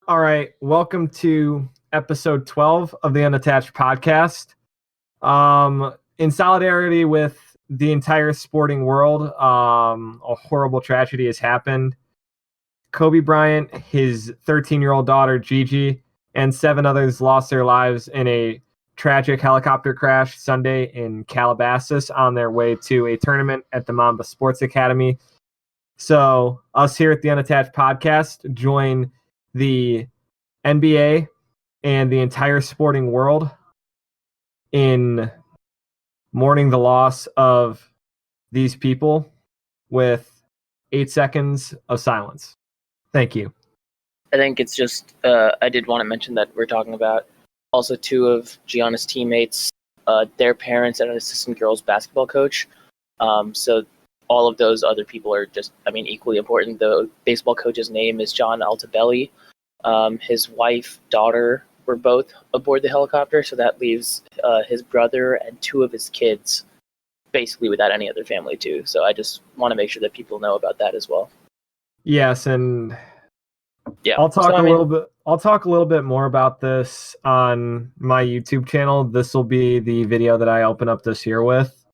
All right, welcome to episode 12 of the Unattached podcast. In solidarity with the entire sporting world, a horrible tragedy has happened. Kobe Bryant, his 13-year-old daughter Gigi, and 7 others lost their lives in a tragic helicopter crash Sunday in Calabasas on their way to a tournament at the Mamba Sports Academy. So us here at the Unattached podcast join the NBA and the entire sporting world in mourning the loss of these people with 8 seconds of silence. Thank you. I think it's just, I did want to mention that we're talking about also 2 of Gianna's teammates, their parents, and an assistant girls basketball coach. So all of those other people are just, equally important. The baseball coach's name is John Altobelli. His wife, daughter were both aboard the helicopter, so that leaves his brother and 2 of his kids basically without any other family too. So I just want to make sure that people know about that as well. Yes, and yeah, I'll talk a little bit more about this on my YouTube channel. This will be the video that I open up this year with,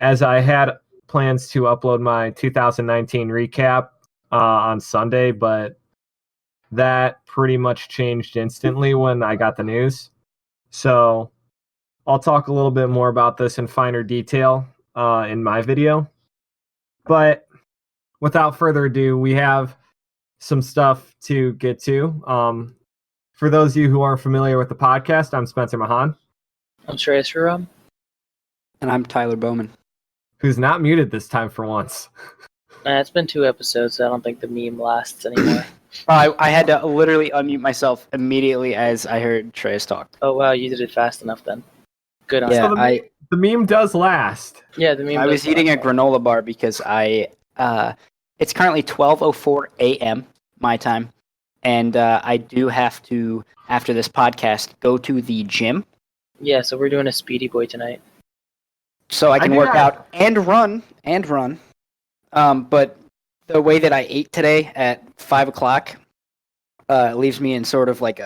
as I had plans to upload my 2019 recap on Sunday, but that pretty much changed instantly when I got the news. So I'll talk a little bit more about this in finer detail in my video. But without further ado, we have some stuff to get to. For those of you who aren't familiar with the podcast, I'm Spencer Mahon. I'm Shreyas Sriram. And I'm Tyler Bowman. Who's not muted this time for once. It's been 2 episodes, so I don't think the meme lasts anymore. I had to literally unmute myself immediately as I heard Shreyas talk. Oh, wow, you did it fast enough then. Good on Yeah, you. So the meme does last. Yeah, the meme I was eating a granola bar because it's currently 12:04 a.m. my time, and I do have to, after this podcast, go to the gym. Yeah, so we're doing a speedy boy tonight. So I can work out and run. But the way that I ate today at 5 o'clock leaves me in sort of like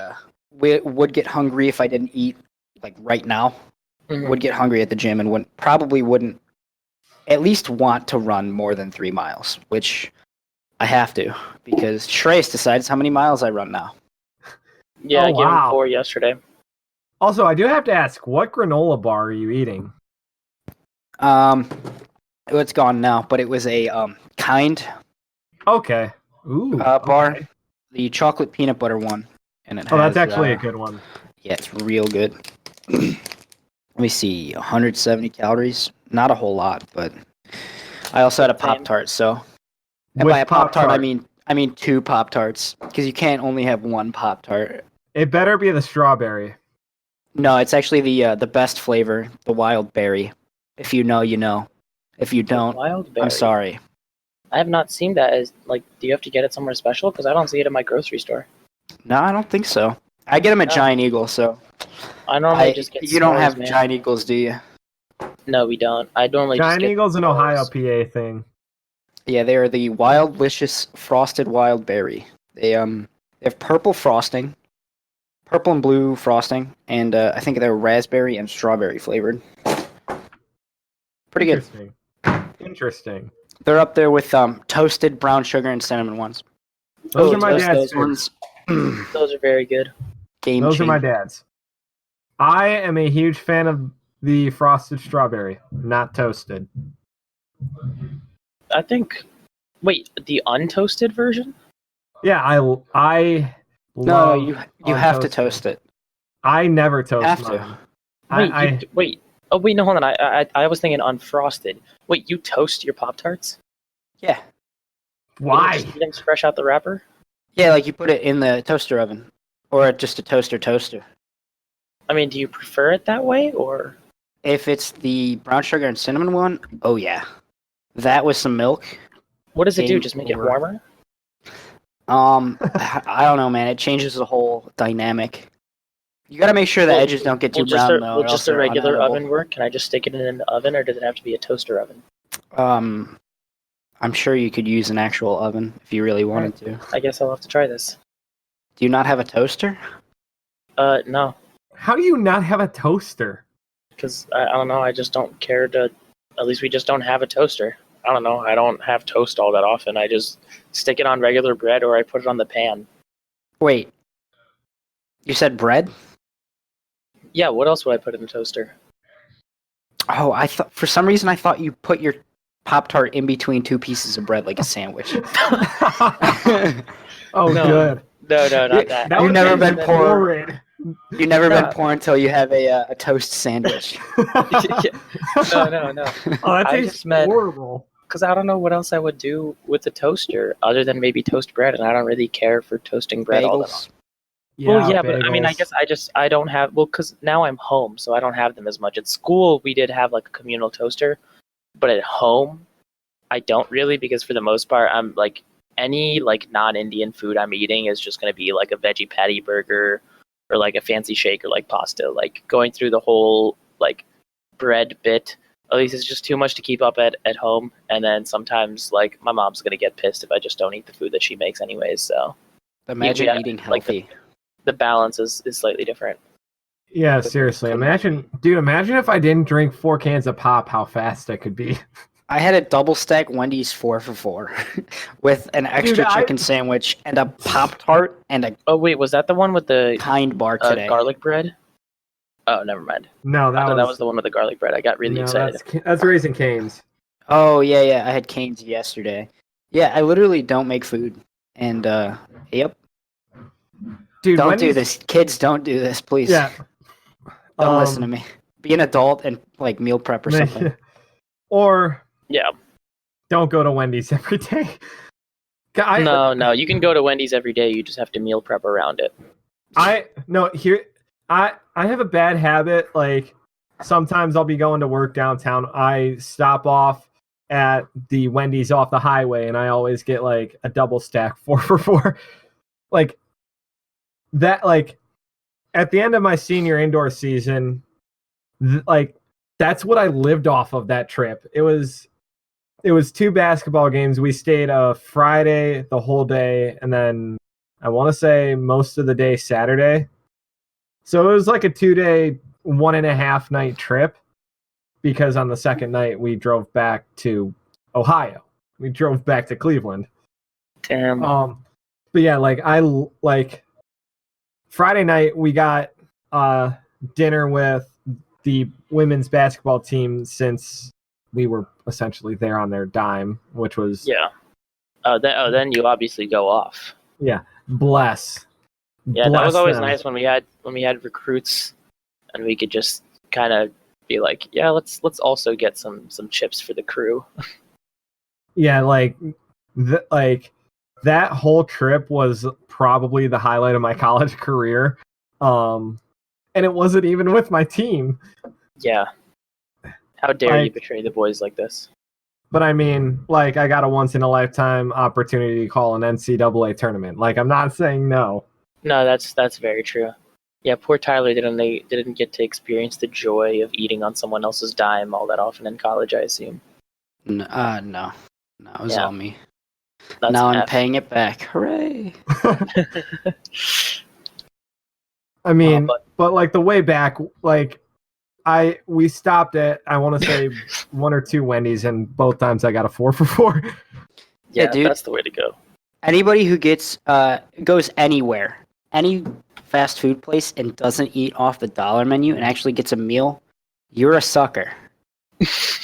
would get hungry if I didn't eat like right now. Mm-hmm. Would get hungry at the gym and wouldn't at least want to run more than 3 miles, which I have to because Shreyas decides how many miles I run now. Yeah, I gave him 4 yesterday. Also, I do have to ask, what granola bar are you eating? It's gone now, but it was a Kind. Okay. Ooh. Bar, okay. The chocolate peanut butter one, and it has. That's actually a good one. Yeah, it's real good. Let me see, 170 calories. Not a whole lot, but I also had a Pop-Tart. So, and by a Pop-Tart, I mean 2 Pop-Tarts because you can't only have 1 Pop-Tart. It better be the strawberry. No, it's actually the best flavor, the wild berry. If you know, you know. If you don't, I'm sorry. I have not seen that. Do you have to get it somewhere special? Because I don't see it in my grocery store. No, I don't think so. I get them at Giant Eagle, so. I normally just get. You don't have Giant Eagles, do you? No, we don't. I normally Giant just get Eagle's an S'mores. Ohio, PA thing. Yeah, they are the Wildlicious Frosted Wild Berry. They have purple frosting, purple and blue frosting, and I think they're raspberry and strawberry flavored. Pretty good. Interesting. They're up there with toasted brown sugar and cinnamon ones. Those are my dad's ones. Those are very good. Those are my dad's. I am a huge fan of the frosted strawberry, not toasted. I think. Wait, the untoasted version? Yeah, I No, love you have to toast it. I never toast have mine. to. Wait. Oh wait, no, hold on. I was thinking unfrosted. Wait, you toast your Pop-Tarts? Yeah. Why? You just eat them fresh out the wrapper? Yeah, like you put it in the toaster oven, or just a toaster. I mean, do you prefer it that way, or? If it's the brown sugar and cinnamon one, oh yeah, that with some milk. What does it do? Just make it warmer? I don't know, man. It changes the whole dynamic. You gotta make sure the edges don't get too brown, though. Will just a regular oven work? Can I just stick it in an oven, or does it have to be a toaster oven? I'm sure you could use an actual oven if you really wanted to. I guess I'll have to try this. Do you not have a toaster? No, How do you not have a toaster? because I don't know. I just don't care to. At least we just don't have a toaster. I don't know. I don't have toast all that often. I just stick it on regular bread or I put it on the pan. Wait, you said bread? Yeah, what else would I put in the toaster? Oh, I thought for some reason I thought you put your Pop-Tart in between two pieces of bread like a sandwich. Oh, No. good. No, not that. You've never been poor. horrid. You've never Yeah. been poor until you have a toast sandwich. No. Oh, that I tastes just meant- horrible. Because I don't know what else I would do with the toaster other than maybe toast bread, and I don't really care for toasting bread all that often. Bagels. Well, yeah, but I mean, I bagels. guess I don't have, well, because now I'm home, so I don't have them as much. At school, we did have like a communal toaster, but at home, I don't really, because for the most part, I'm like, any like non-Indian food I'm eating is just going to be like a veggie patty burger or like a fancy shake or like pasta. Like going through the whole like bread bit, at least it's just too much to keep up at home. And then sometimes like my mom's going to get pissed if I just don't eat the food that she makes anyways. So Imagine Yeah, eating like healthy. the balance is slightly different. Yeah, seriously. Imagine if I didn't drink 4 cans of pop, how fast I could be. I had a double stack Wendy's 4 for $4 with an extra Dude, chicken sandwich and a Pop-Tart and a Oh wait, was that the one with the Kind bar today. garlic bread? Oh, never mind. No, I thought that was the one with the garlic bread. I got really no, excited. That's Raising Cane's. Oh, yeah. I had Cane's yesterday. Yeah, I literally don't make food. And, yep. Dude, Don't Wendy's- do this. Kids, don't do this, please. Yeah. Don't listen to me. Be an adult and, like, meal prep or something. Or Yeah. don't go to Wendy's every day. No, you can go to Wendy's every day. You just have to meal prep around it. I have a bad habit. Like sometimes I'll be going to work downtown. I stop off at the Wendy's off the highway, and I always get like a double stack 4 for $4. Like that. Like at the end of my senior indoor season, like that's what I lived off of that trip. It was 2 basketball games. We stayed Friday the whole day, and then I want to say most of the day Saturday. So it was like a 2-day, 1.5 night trip, because on the second night we drove back to Ohio. We drove back to Cleveland. Damn. But yeah, like Friday night we got dinner with the women's basketball team, since we were essentially there on their dime, which was Yeah. Then you obviously go off. bless. Yeah, that Bless was always them. nice when we had recruits, and we could just kind of be like, yeah, let's also get some chips for the crew. Yeah, like that whole trip was probably the highlight of my college career. And it wasn't even with my team. Yeah. How dare you Like- betray the boys like this? But I mean, like, I got a once in a lifetime opportunity to call an NCAA tournament. Like, I'm not saying no. No, that's very true. Yeah, poor Tyler didn't get to experience the joy of eating on someone else's dime all that often in college, I assume. No, it was Yeah. all me. That's now an I'm F. paying it back. Hooray! I mean, but- but like the way back, like we stopped at, I want to say 1 or 2 Wendy's, and both times I got a 4 for $4. Yeah, dude. that's the way to go. Anybody who goes anywhere, any fast food place, and doesn't eat off the dollar menu and actually gets a meal, you're a sucker.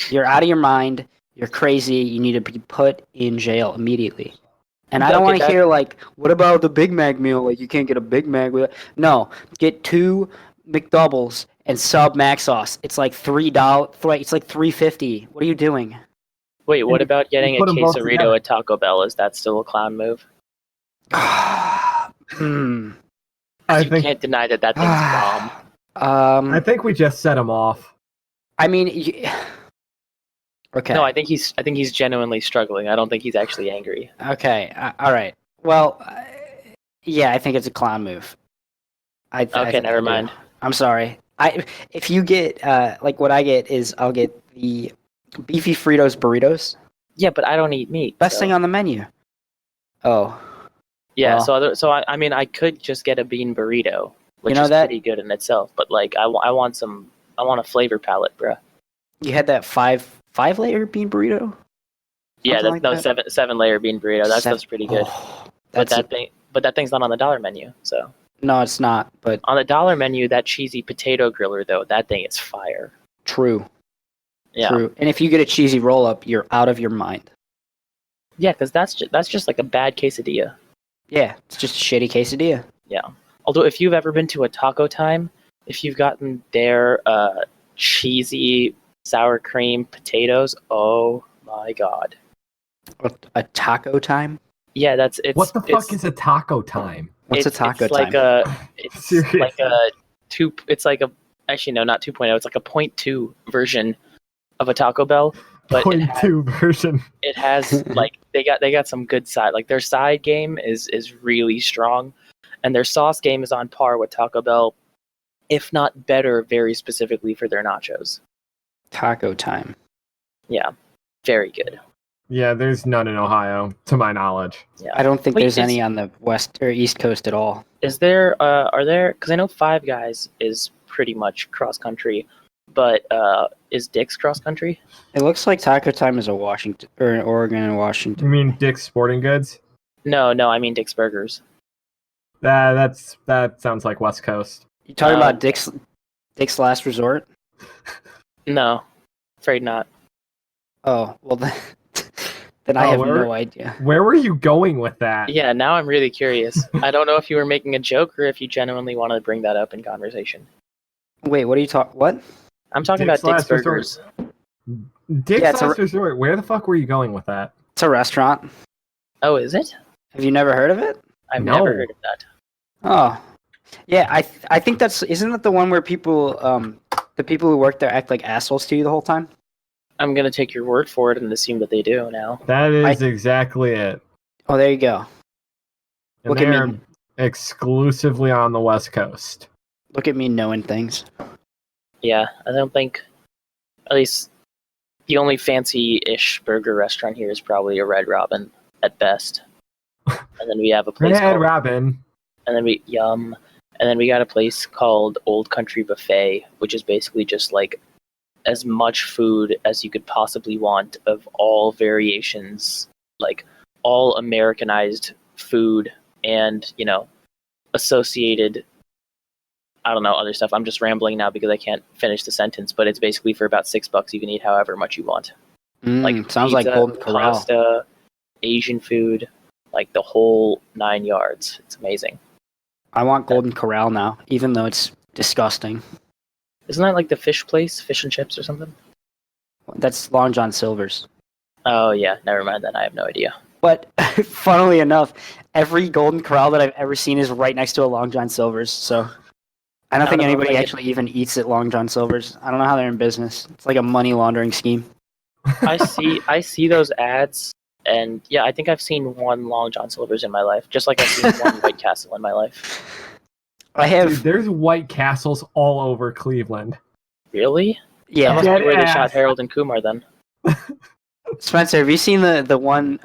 You're out of your mind. You're crazy. You need to be put in jail immediately. And I don't Okay, want to that- hear like, what about the Big Mac meal? Like you can't get a Big Mac with it. No, get 2 McDoubles and sub mac sauce. It's like $3. It's like $3.50. What are you doing? Wait, what about getting a put 'em both quesarito together. at Taco Bell? Is that still a clown move? Hmm. I You think can't deny that thing's bomb. I think we just set him off. I mean, okay. No, I think he's genuinely struggling. I don't think he's actually angry. Okay. All right. Well, yeah, I think it's a clown move. I Okay, think never I do. mind. I'm sorry. If you get like what I get is I'll get the beefy Fritos burritos. Yeah, but I don't eat meat. Best so- thing on the menu. Oh. Yeah, Well, I mean, I could just get a bean burrito, which You know is that pretty good in itself. But like, I want a flavor palette, bruh. you had that five layer bean burrito? Yeah, Something like no, that? seven layer bean burrito. That Seven. stuff's pretty good. Oh, But that's that thing's not on the dollar menu. So no, it's not, but on the dollar menu, that cheesy potato griller though, that thing is fire. true. Yeah, True. And if you get a cheesy roll up, you're out of your mind. yeah, because that's just like a bad quesadilla. Yeah, it's just a shitty quesadilla. Yeah. Although if you've ever been to a Taco Time, if you've gotten their cheesy sour cream potatoes, oh my god. A taco time? Yeah, What the fuck is a taco time? What's a taco it's like time? it's Seriously? like a it's like a actually no, not 2.0, it's like a 0.2 version of a Taco Bell, but Point two version. it has like they got some good side. Like their side game is really strong, and their sauce game is on par with Taco Bell, if not better, very specifically for their nachos. Taco time. Yeah, very good. Yeah, there's none in Ohio, to my knowledge. Yeah. I don't think Wait, there's any on the west or east coast at all. Is there are there, because I know Five Guys is pretty much cross country, but is Dick's cross country? It looks like taco time is a Washington or an Oregon and You Washington. mean Dick's Sporting Goods? No, I mean Dick's Burgers. That sounds like West Coast. You talking Uh, about Dick's Last Resort? No, afraid not. Oh, well then I Oh, have where- no idea. Where were you going with that? Yeah, now I'm really curious. I don't know if you were making a joke or if you genuinely wanted to bring that up in conversation. Wait, what are you talking? What? I'm talking Dick's about Dick's Last Resort. Burgers. Dick's Yeah, it's a- Last Resort. Where the fuck were you going with that? It's a restaurant. Oh, is it? Have you never heard of it? I've No. never heard of that. Oh, yeah. I think isn't that the one where people the people who work there act like assholes to you the whole time? I'm gonna take your word for it and assume that they do now. That is exactly it. Oh, there you go. And Look at they're me. exclusively on the West Coast. Look at me knowing things. Yeah, I don't think, at least the only fancy-ish burger restaurant here is probably a Red Robin at best. And then we have a place Red called, Robin. and then we got a place called Old Country Buffet, which is basically just like as much food as you could possibly want of all variations, like all Americanized food and, associated, I don't know, other stuff. I'm just rambling now because I can't finish the sentence, but it's basically for about $6 you can eat however much you want. Like Sounds like pizza, Golden Corral. pasta, Asian food, like the whole 9 yards. It's amazing. I want Golden Corral now, even though it's disgusting. Isn't that like the fish place, fish and chips or something? That's Long John Silver's. Oh yeah, never mind then. I have no idea. But funnily enough, every Golden Corral that I've ever seen is right next to a Long John Silver's. So I don't think know if anybody I get- actually even eats at Long John Silver's. I don't know how they're in business. It's like a money laundering scheme. I see those ads, and yeah, I think I've seen one Long John Silver's in my life, just like I've seen one White Castle in my life. I have Dude, there's White Castles all over Cleveland. Really? That yeah. must be where they Dead shot ass. Harold and Kumar then. Spencer, have you seen the one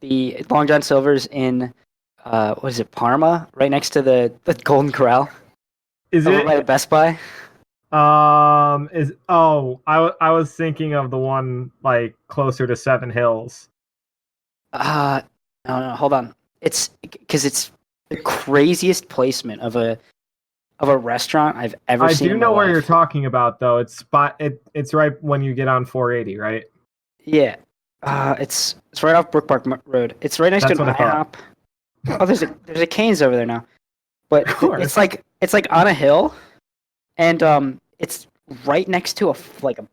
the Long John Silver's in what is it, Parma, right next to the Golden Corral Is over by it? the Best Buy? I was thinking of the one like closer to Seven Hills. No, hold on. It's because it's the craziest placement of a restaurant I've ever I seen. do in know my where life. you're talking about though. It's right when you get on 480, right? Yeah. It's right off Brook Park Road. It's right next That's to an what I thought. IHOP. Oh, there's a Cane's over there now. But Of course. it's like on a hill, and it's right next to a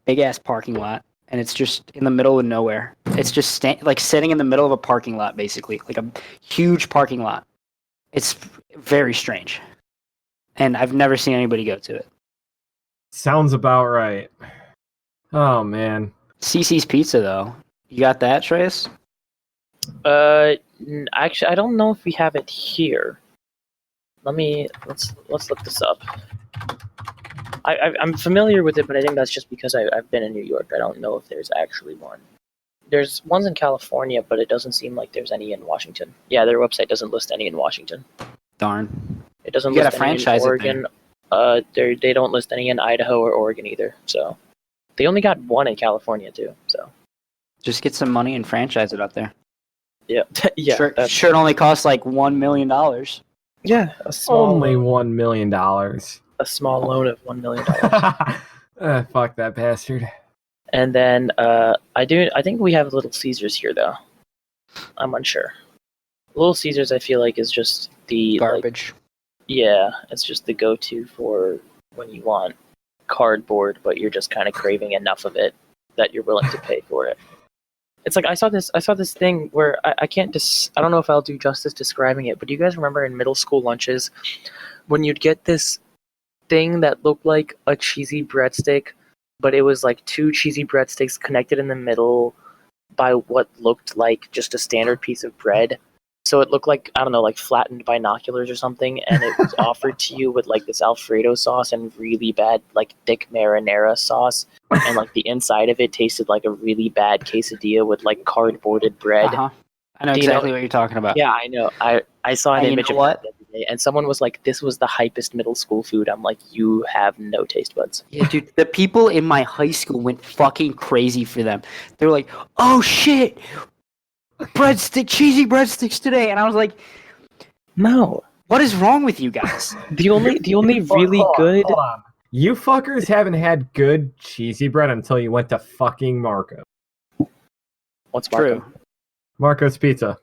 big ass parking lot, and it's just in the middle of nowhere. It's just sitting in the middle of a parking lot, basically, like a huge parking lot. It's very strange, and I've never seen anybody go to it. Sounds about right. Oh man. CC's Pizza, though, you got that, Shreyas? Actually, I don't know if we have it here. Let's look this up. I'm familiar with it, but I think that's just because I've been in New York. I don't know if there's actually one. There's ones in California, but it doesn't seem like there's any in Washington. Yeah, their website doesn't list any in Washington. Darn. It doesn't You list gotta any in franchise it Oregon. They don't list any in Idaho or Oregon either. So they only got one in California too. So Just get some money and franchise it up there. yeah, yeah, Sure, it only costs like $1 million. yeah. Only $1 million. A small loan of $1 million. Fuck that bastard. And then I think we have Little Caesars here though. I'm unsure. Little Caesars, I feel like, is just the Garbage. Yeah, it's just the go-to for when you want cardboard, but you're just kind of craving enough of it that you're willing to pay for it. It's like I saw this thing where I can't I don't know if I'll do justice describing it, but do you guys remember in middle school lunches when you'd get this thing that looked like a cheesy breadstick, but it was like two cheesy breadsticks connected in the middle by what looked like just a standard piece of bread? So it looked like, I don't know, like flattened binoculars or something, and it was offered to you with like this Alfredo sauce and really bad like thick marinara sauce, and like the inside of it tasted like a really bad quesadilla with like cardboarded bread. Uh-huh. I know exactly what you're talking about. Yeah, I know. I saw an And image you of know that the other day, and someone was like, "This was the hypest middle school food." I'm like, "You have no taste buds." Yeah, dude, the people in my high school went fucking crazy for them. They were like, "Oh shit, cheesy breadsticks today," and I was like, No. "What is wrong with you guys?" The only really good. Hold on. You fuckers haven't had good cheesy bread until you went to fucking Marco. What's Marco? True. Marco's Pizza.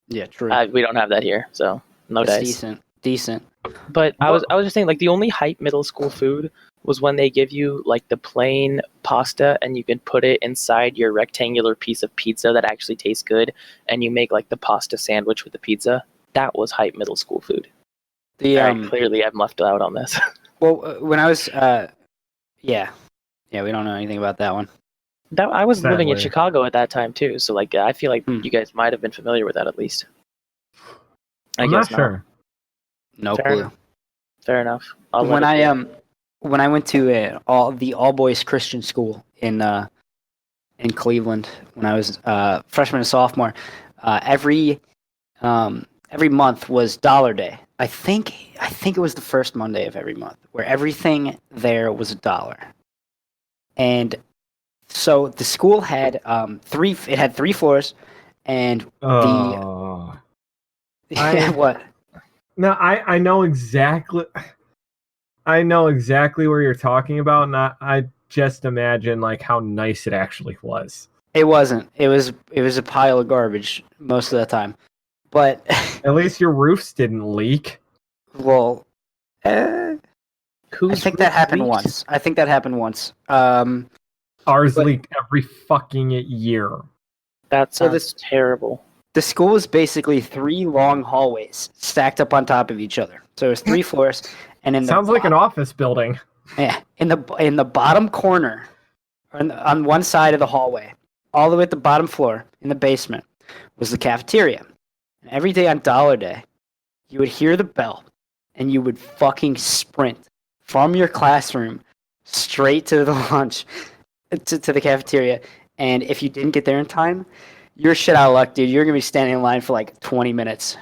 Yeah, true. We don't have that here, so no It's dice. decent. But I was just saying, like, the only hype middle school food was when they give you like the plain pasta and you can put it inside your rectangular piece of pizza that actually tastes good, and you make like the pasta sandwich with the pizza. That was hype middle school food. Clearly I'm left out on this. Well, when I was yeah, we don't know anything about that one. I was living in Sadly. Chicago at that time too, so like I feel like Hmm. you guys might have been familiar with that at least. I'm not sure. No Fair clue. enough. Fair enough. I'll When let it I be. when I went to the all boys Christian school in Cleveland when I was freshman and sophomore, every month was Dollar Day. I think it was the first Monday of every month where everything there was $1. And so the school had three floors, and Oh. what? No, I know exactly. I know exactly where you're talking about, and I just imagine like how nice it actually was. It wasn't. It was a pile of garbage most of the time. But At least your roofs didn't leak. well, I think that happened once. Ours But- leaked every fucking year. That So sounds this- terrible. The school was basically 3 long hallways stacked up on top of each other. So it was 3 floors, and in Sounds like an office building. in the bottom corner, on one side of the hallway, all the way at the bottom floor in the basement, was the cafeteria. And every day on Dollar Day, you would hear the bell, and you would fucking sprint from your classroom straight to the lunch, to the cafeteria. And if you didn't get there in time, you're shit out of luck, dude. You're gonna be standing in line for like 20 minutes.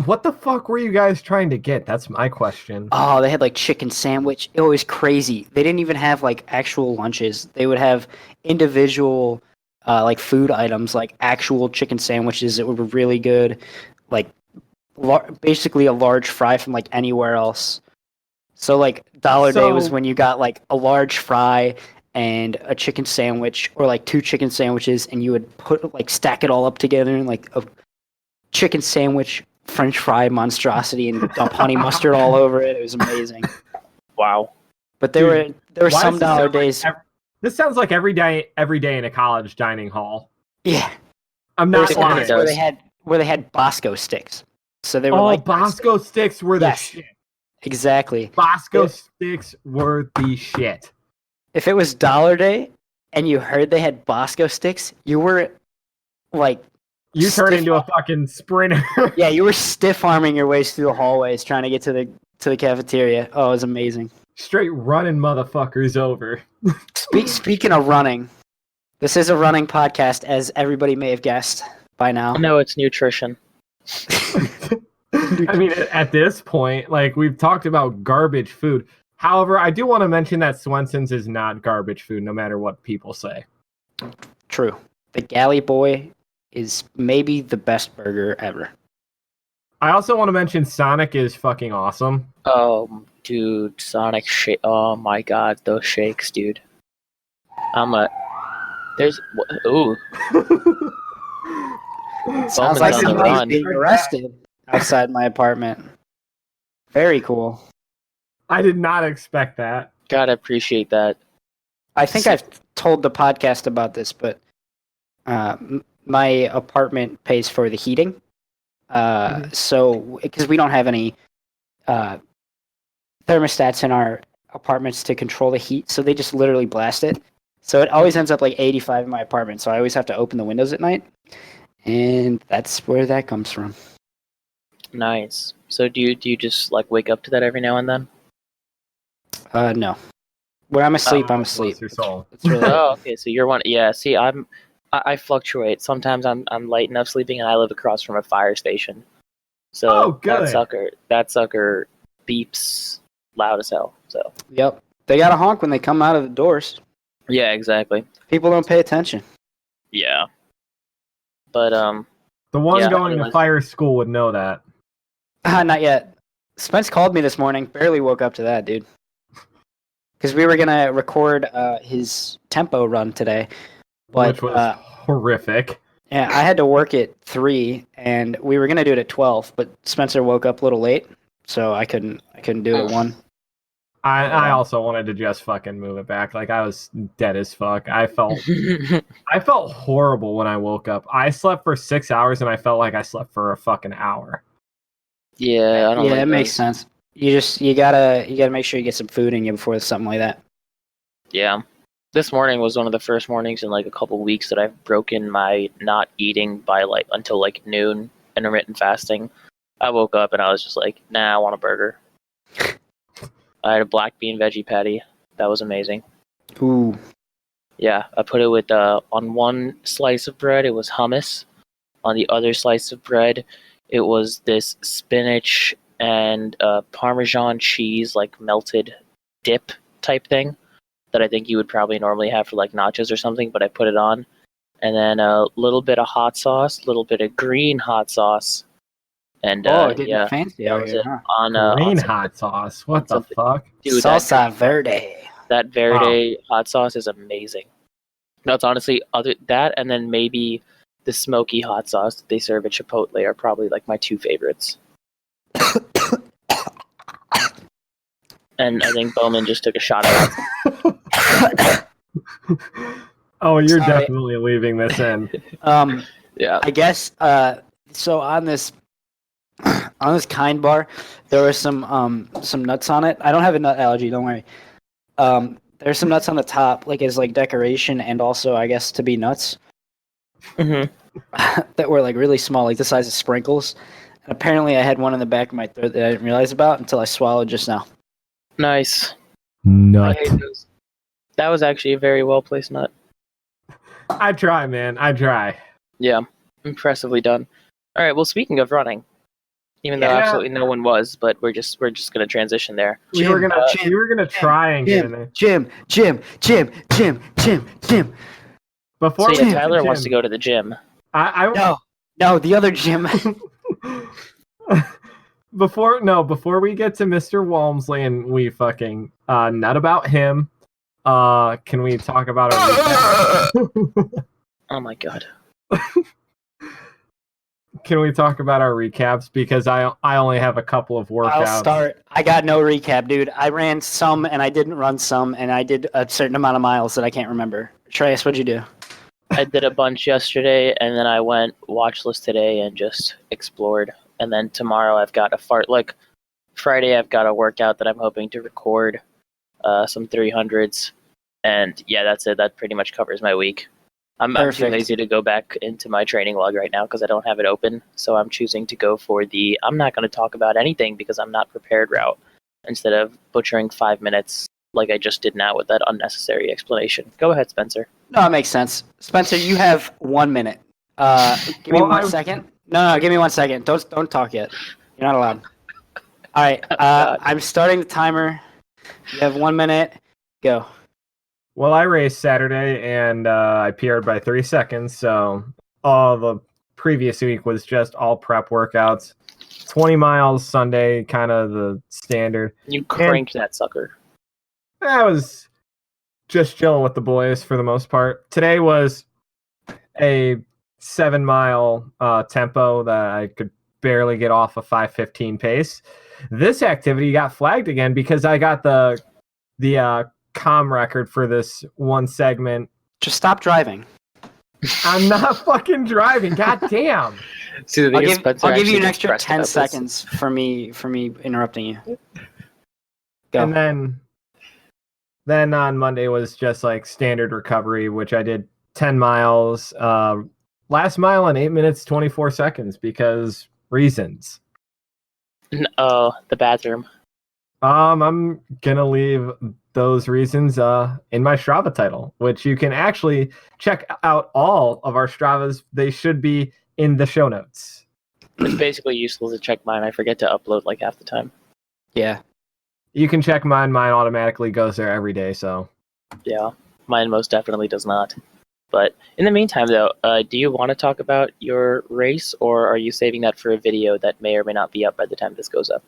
What the fuck were you guys trying to get? That's my question. Oh, they had like chicken sandwich. It was crazy. They didn't even have like actual lunches. They would have individual like food items, like actual chicken sandwiches that were really good. Like basically a large fry from like anywhere else. So like Dollar Day was when you got like a large fry and a chicken sandwich, or like 2 chicken sandwiches, and you would stack it all up together in like a chicken sandwich French fry monstrosity and dump honey mustard all over it. It was amazing. Wow. But there were Why some does this Dollar sound like days. This sounds like every day in a college dining hall. Yeah, I'm there not was lying. times where they had Bosco sticks. So they were Oh, like Bosco sticks were the Yes. shit. exactly. Bosco Yeah. sticks were the shit. If it was Dollar Day and you heard they had Bosco sticks, you were like, You turned Stiff- into a fucking sprinter. yeah, you were stiff arming your ways through the hallways trying to get to the cafeteria. Oh, it was amazing. Straight running motherfuckers over. Speaking of running, This is a running podcast, as everybody may have guessed by now. No, it's nutrition. I mean, at this point, like, we've talked about garbage food. However, I do want to mention that Swenson's is not garbage food, no matter what people say. True. The Galley Boy is maybe the best burger ever. I also want to mention Sonic is fucking awesome. Oh, dude, Sonic shake. Oh my god, those shakes, dude. There's. Ooh. Sounds Bowman's like on the somebody's run. being arrested outside my apartment. Very cool. I did not expect that. Gotta appreciate that. I think I've told the podcast about this, but my apartment pays for the heating. So, because we don't have any thermostats in our apartments to control the heat, so they just literally blast it. So it always ends up like 85 in my apartment, so I always have to open the windows at night. And that's where that comes from. Nice. So do you just like wake up to that every now and then? No. When I'm asleep, I'm asleep. Bless your soul. It's really Oh, okay. So you're one. Yeah. See, I fluctuate. Sometimes I'm light enough sleeping, and I live across from a fire station. So Oh, good. that sucker beeps loud as hell. So Yep. They got to honk when they come out of the doors. yeah, exactly. People don't pay attention. Yeah. But The one Yeah, going to otherwise- fire school would know that. Not yet. Spence called me this morning. Barely woke up to that, dude. Because we were going to record his tempo run today. But, Which was horrific. yeah, I had to work at 3, and we were going to do it at 12, but Spencer woke up a little late, so I couldn't do it at 1. I also wanted to just fucking move it back. Like, I was dead as fuck. I felt horrible when I woke up. I slept for 6 hours, and I felt like I slept for a fucking hour. yeah, I don't. Yeah, like it makes those. sense. You gotta make sure you get some food in you before something like that. Yeah. This morning was one of the first mornings in like a couple weeks that I've broken my not eating by like until like noon, intermittent fasting. I woke up and I was just like, nah, I want a burger. I had a black bean veggie patty. That was amazing. Ooh. Yeah, I put it with on one slice of bread it was hummus. On the other slice of bread it was this spinach and Parmesan cheese like melted dip type thing that I think you would probably normally have for like nachos or something, but I put it on. And then a little bit of hot sauce, a little bit of green hot sauce. And Getting yeah, fancy that out was here, it. huh? On Green some- hot sauce. What the something- fuck? dude, Salsa verde. that Verde hot sauce is amazing. That's honestly that and then maybe the smoky hot sauce that they serve at Chipotle are probably like my 2 favorites. And I think Bowman just took a shot at it. Oh, you're Sorry. definitely leaving this in. Yeah. I guess so on this Kind bar, there was some nuts on it. I don't have a nut allergy, don't worry. There's some nuts on the top, like as like decoration, and also I guess to be nuts Mhm. that were like really small, like the size of sprinkles. And apparently, I had one in the back of my throat that I didn't realize about until I swallowed just now. Nice. I Nut. hate those. That was actually a very well placed nut. I try, man. I try. Yeah. Impressively done. All right. Well, speaking of running, even though Yeah. absolutely no one was, but we're just gonna transition there. We were gonna try and get in there. Jim. Before So we yeah, get Tyler to wants to Jim, go to the gym. No, the other Jim. Before we get to Mr. Walmsley and we fucking nut about him, can we talk about our Oh my god. Can we talk about our recaps? Because I only have a couple of workouts. I'll start. I got no recap, dude. I ran some and I didn't run some, and I did a certain amount of miles that I can't remember. Shreyas, what'd you do? I did a bunch yesterday, and then I went watchless today and just explored. And then tomorrow I've got Friday I've got a workout that I'm hoping to record, some 300s, and yeah, that's it. That pretty much covers my week. I'm too Perfect. lazy to go back into my training log right now because I don't have it open. So I'm choosing to go for I'm not going to talk about anything because I'm not prepared route instead of butchering 5 minutes like I just did now with that unnecessary explanation. Go ahead, Spencer. No, it makes sense. Spencer, you have 1 minute. Give me 1 second. No, give me 1 second. Don't talk yet. You're not allowed. All right. I'm starting the timer. You have 1 minute. Go. Well, I raced Saturday and I PR'd by 3 seconds. So all the previous week was just all prep workouts. 20 miles Sunday, kind of the standard. You cranked that sucker. I was just chilling with the boys for the most part. Today was a 7-mile tempo that I could barely get off a 5:15 pace. This activity got flagged again because I got the comm record for this one segment. Just stop driving. I'm not fucking driving. God damn. See, I'll give you an extra 10 seconds for me interrupting you. Go. And then on Monday was just like standard recovery, which I did 10 miles. Last mile in 8 minutes 24 seconds because reasons. Oh, the bathroom. I'm gonna leave those reasons in my Strava title, which you can actually check out all of our Stravas. They should be in the show notes. It's basically useless to check mine. I forget to upload like half the time. Yeah. You can check mine. Mine automatically goes there every day. So Yeah, mine most definitely does not. But in the meantime, though, do you want to talk about your race, or are you saving that for a video that may or may not be up by the time this goes up?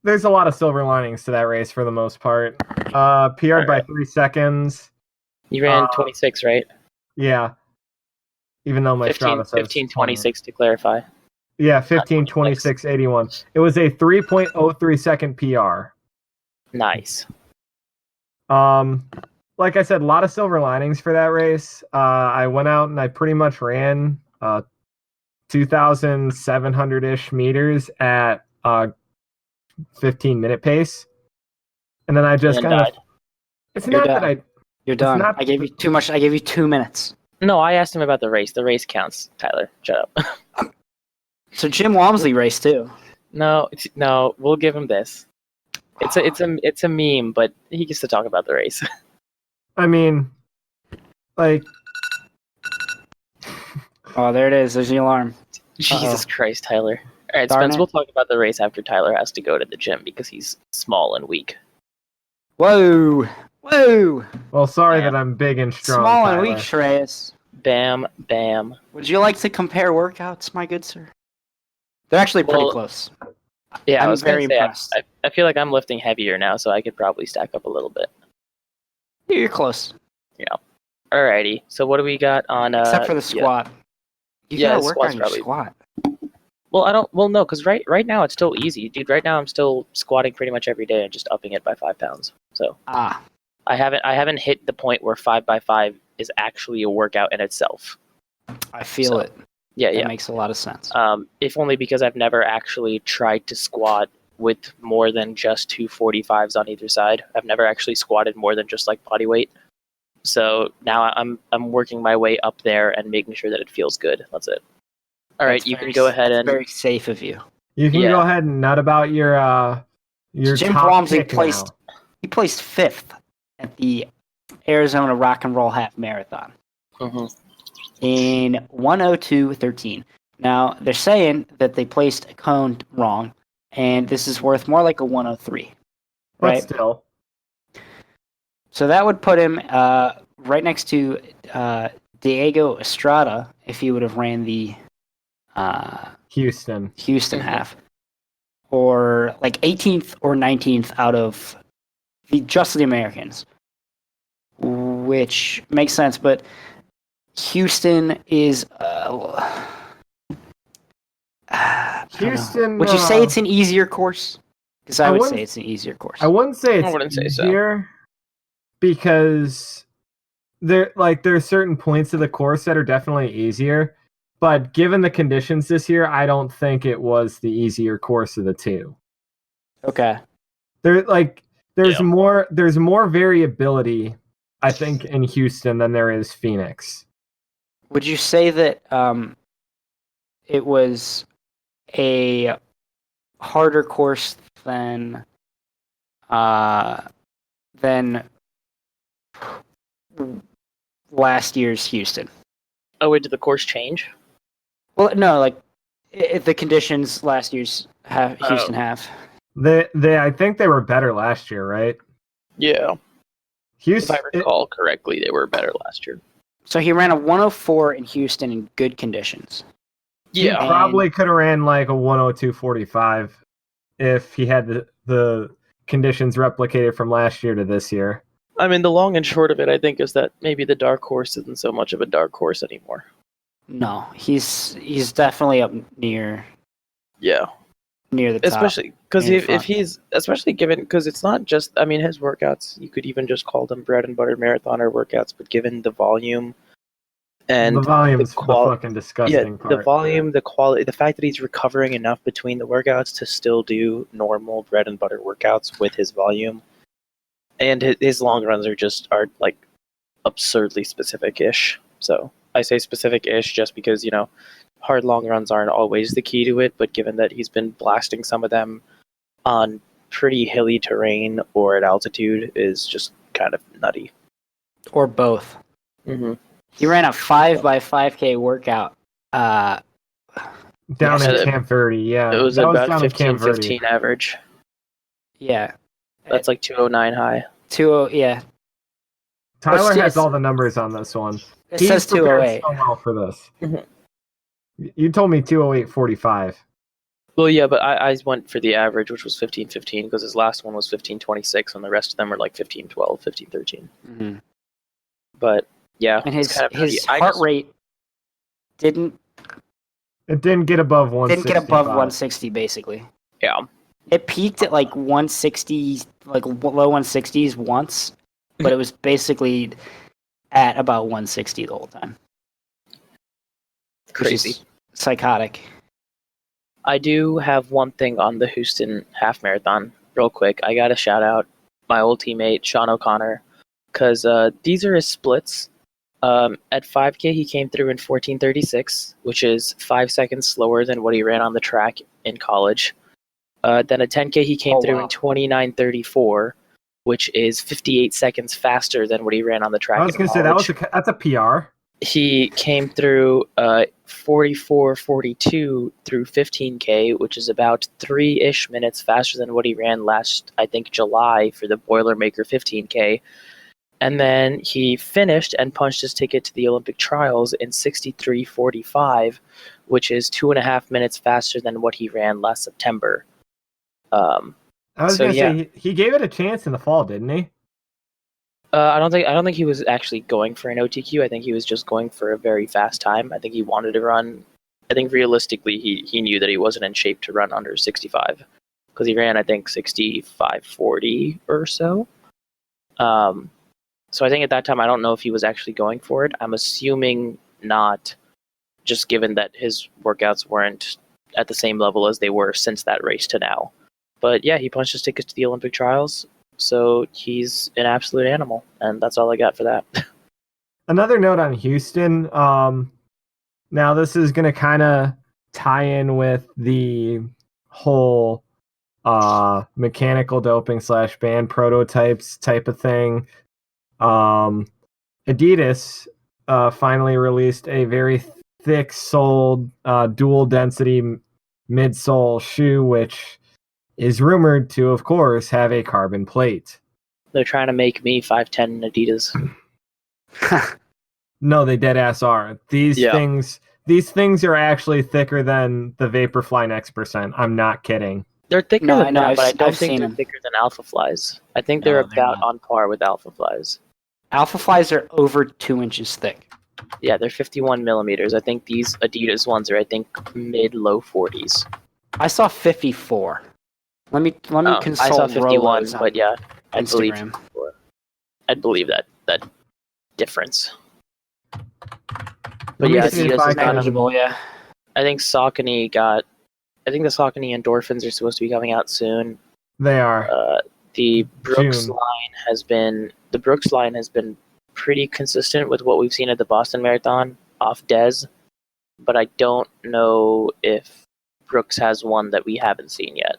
There's a lot of silver linings to that race for the most part. PR'd by 3 seconds. You ran 26, right? Yeah. Even though my 15, Strava says 15:26 to clarify. Yeah, 15:26.81. It was a 3.03 second PR. Nice. Like I said, a lot of silver linings for that race. I went out and I pretty much ran 2,700-ish meters at 15-minute pace. And then I just kind of... It's You're not done. that I... You're done. I gave you too much. I gave you 2 minutes. No, I asked him about the race. The race counts, Tyler. Shut up. So Jim Walmsley raced too. No, we'll give him this. It's a meme, but he gets to talk about the race. I mean, like... Oh, there it is. There's the alarm. Jesus Christ, Tyler. All right, Darn Spence, it. we'll talk about the race after Tyler has to go to the gym because he's small and weak. Whoa. Well, sorry Bam. that I'm big and strong, Small Tyler. and weak, Shreyas. Bam, bam. Would you like to compare workouts, my good sir? They're actually pretty Well, yeah, Yeah, I'm I was gonna very say, impressed. I feel like I'm lifting heavier now, so I could probably stack up a little bit. You're close. Alrighty, so what do we got on... Except for the yeah. squat. You Yeah, gotta the work squat's on your probably- squat. Well, no, because right now it's still easy. Dude, right now I'm still squatting pretty much every day and just upping it by 5 pounds. So Ah, I haven't hit the point where 5x5 is actually a workout in itself. I feel So, it. Yeah, That yeah. makes a lot of sense. If only because I've never actually tried to squat with more than just 245s on either side. I've never actually squatted more than just like body weight. So now I'm working my way up there and making sure that it feels good. That's it. All right, you can go ahead That's and very safe of you. You can Yeah. go ahead and nut about your Jim top Walmsley pick placed. now. He placed 5th at the Arizona Rock and Roll Half Marathon Mhm. in 1:02:13. Now they're saying that they placed a cone wrong, and this is worth more like a 1:03. But Right. still, So that would put him right next to Diego Estrada if he would have ran the Houston. Houston Mhm. half, or like 18th or 19th out of just the Americans, which makes sense. But Houston is. I don't know. Houston, Would you say it's an easier course? Because I would say it's an easier course. I wouldn't say it's I wouldn't say so. easier because there's certain points of the course that are definitely easier, but given the conditions this year, I don't think it was the easier course of the two. Okay. There's Yeah. more variability, I think, in Houston than there is Phoenix. Would you say that it was a harder course than than last year's Houston. Oh, wait, did the course change? Well, no, like the conditions last year's Houston have. I think they were better last year, right? Yeah. Houston, If I recall correctly, they were better last year. So he ran a 104 in Houston in good conditions. He probably could have ran like a 102.45 if he had the conditions replicated from last year to this year. I mean, the long and short of it, I think, is that maybe the dark horse isn't so much of a dark horse anymore. No, he's definitely up near the top. Especially because if he's, especially given, because it's not just, I mean, his workouts, you could even just call them bread and butter marathoner workouts, but given the volume and the volume's the fucking disgusting part. The volume, the quality, the fact that he's recovering enough between the workouts to still do normal bread and butter workouts with his volume, and his long runs are like absurdly specific-ish. So I say specific-ish just because, you know, hard long runs aren't always the key to it, but given that he's been blasting some of them on pretty hilly terrain or at altitude is just kind of nutty. Or both. Mm-hmm. He ran a 5x5K workout. Down in Camp Verde, yeah. It was about 15 average. Yeah. That's like 209 high. 20, yeah. Tyler has all the numbers on this one. It says 208. So well for this. Mm-hmm. You told me 208.45. Well, yeah, but I went for the average, which was 15:15, because his last one was 15:26, and the rest of them were like 15:12, 15:13. Mm-hmm. But yeah, and his heart rate didn't get above 160. Didn't get above 160, basically. Yeah. It peaked at like 160, like low 160s once, but it was basically at about 160 the whole time. Crazy. Psychotic. I do have one thing on the Houston half marathon, real quick. I got to shout out my old teammate, Sean O'Connor, because these are his splits. At 5K, he came through in 14:36, which is 5 seconds slower than what he ran on the track in college. Then at 10K, he came through in 29:34, which is 58 seconds faster than what he ran on the track. I was going to say that's a PR. He came through 44:42 through 15K, which is about 3-ish minutes faster than what he ran last, I think, July for the Boilermaker 15K. And then he finished and punched his ticket to the Olympic trials in 63:45, which is 2.5 minutes faster than what he ran last September. I was going to say he gave it a chance in the fall, didn't he? I don't think he was actually going for an OTQ. I think he was just going for a very fast time. I think he wanted to run. I think realistically, he knew that he wasn't in shape to run under 65 because he ran, I think, 65:40 or so. So I think at that time, I don't know if he was actually going for it. I'm assuming not, just given that his workouts weren't at the same level as they were since that race to now. But yeah, he punched his tickets to the Olympic trials. So he's an absolute animal, and that's all I got for that. Another note on Houston. Now this is going to kind of tie in with the whole mechanical doping / banned prototypes type of thing. Adidas finally released a very thick-soled dual density midsole shoe, which is rumored to, of course, have a carbon plate. They're trying to make me 5'10" Adidas. No, they dead ass are. These things are actually thicker than the Vaporfly Next %. I'm not kidding. They're thicker than that, but I don't think they're thicker than Alpha Flies. I think they're about on par with Alpha Flies. Alpha Flies are over 2 inches thick. Yeah, they're 51 millimeters. I think these Adidas ones are, I think, mid-low 40s. I saw 54. Let me consult. I saw 51, but yeah, I believe that difference. But yeah, Adidas is manageable. Yeah, I think the Saucony endorphins are supposed to be coming out soon. They are. The Brooks line has been pretty consistent with what we've seen at the Boston Marathon off Des, but I don't know if Brooks has one that we haven't seen yet.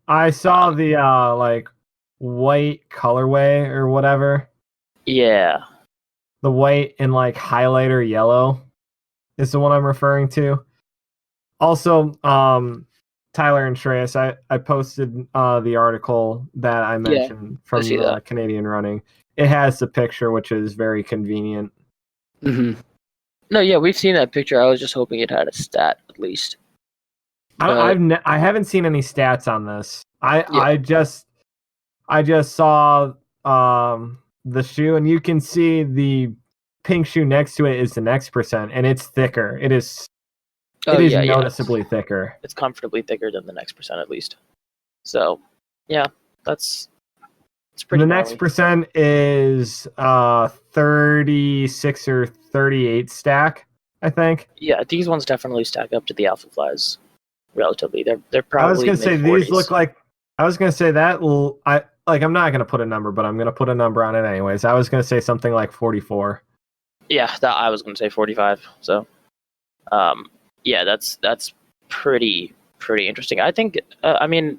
I saw the like white colorway or whatever. Yeah. The white and like highlighter yellow is the one I'm referring to. Also, Tyler and Shreyas, I posted the article that I mentioned I from see the that. Canadian running. It has the picture, which is very convenient. Mm-hmm. No, yeah, we've seen that picture. I was just hoping it had a stat at least. But I haven't seen any stats on this. Yeah. I just saw the shoe, and you can see the pink shoe next to it is the next percent, and it's thicker. It is yeah, noticeably thicker. it's comfortably thicker than the next percent at least. So, yeah, it's pretty The gnarly. next percent is 36 or 38 stack, I think. Yeah, these ones definitely stack up to the Alpha Flies relatively. They're probably I was gonna say mid-40s. these look like. I was gonna say that. I'm not gonna put a number, but I'm gonna put a number on it anyways. I was gonna say something like 44. Yeah, that I was going to say 45. So, yeah, that's pretty interesting. I think. I mean,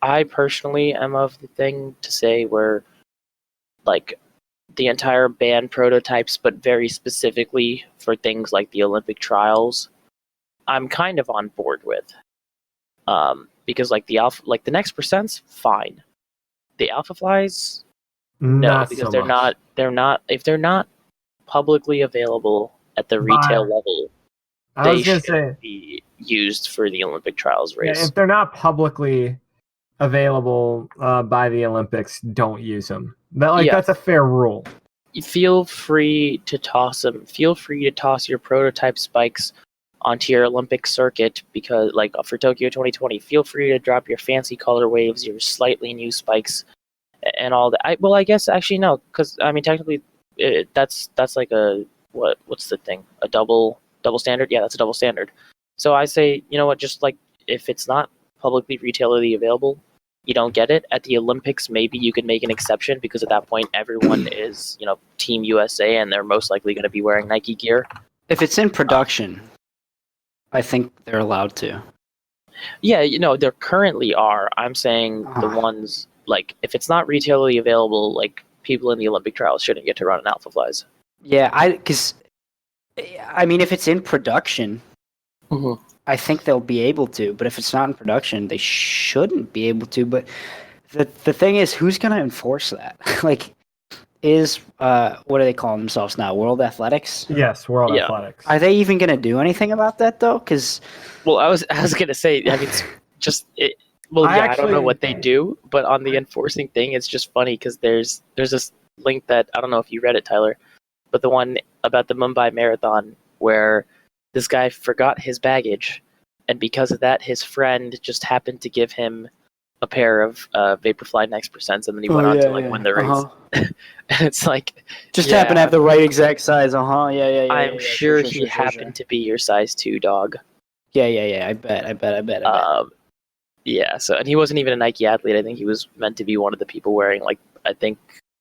I personally am of the thing to say where, like, the entire ban prototypes, but very specifically for things like the Olympic trials, I'm kind of on board with. Because like the next percent's fine. The Alpha Flies, no, Not because so they're much. not if they're not publicly available at the retail level, I they was gonna should say be used for the Olympic trials race. if they're not publicly available by the Olympics, don't use them. That's a fair rule. Feel free to toss them. Feel free to toss your prototype spikes onto your Olympic circuit because, like, for Tokyo 2020, feel free to drop your fancy color waves, your slightly new spikes, and all that. I guess actually no, because I mean technically, that's like a what's the thing? A double standard? Yeah, that's a double standard. So I say, you know what? Just like if it's not publicly retailerly available, you don't get it at the Olympics. Maybe you can make an exception because at that point everyone is Team USA and they're most likely going to be wearing Nike gear. If it's in production, I think they're allowed to. Yeah, there currently are. I'm saying the ones like if it's not retailerly available, like people in the Olympic trials shouldn't get to run in Alpha Flies. Yeah, I mean, if it's in production, I think they'll be able to. But if it's not in production, they shouldn't be able to. But the thing is, who's going to enforce that? Like, what do they call themselves now? World Athletics? Yes, World Athletics. Are they even going to do anything about that though? Because I was going to say, I mean, I don't know what they do, but on the enforcing thing, it's just funny because there's this link that I don't know if you read it, Tyler, but the one about the Mumbai Marathon where this guy forgot his baggage, and because of that, his friend just happened to give him a pair of Vaporfly Next Percents, and then he went on to win the race. And it's like just happened to have the right exact size. Yeah. I'm sure he happened to be your size 2 dog. Yeah. I bet. Yeah. So, and he wasn't even a Nike athlete. I think he was meant to be one of the people wearing I think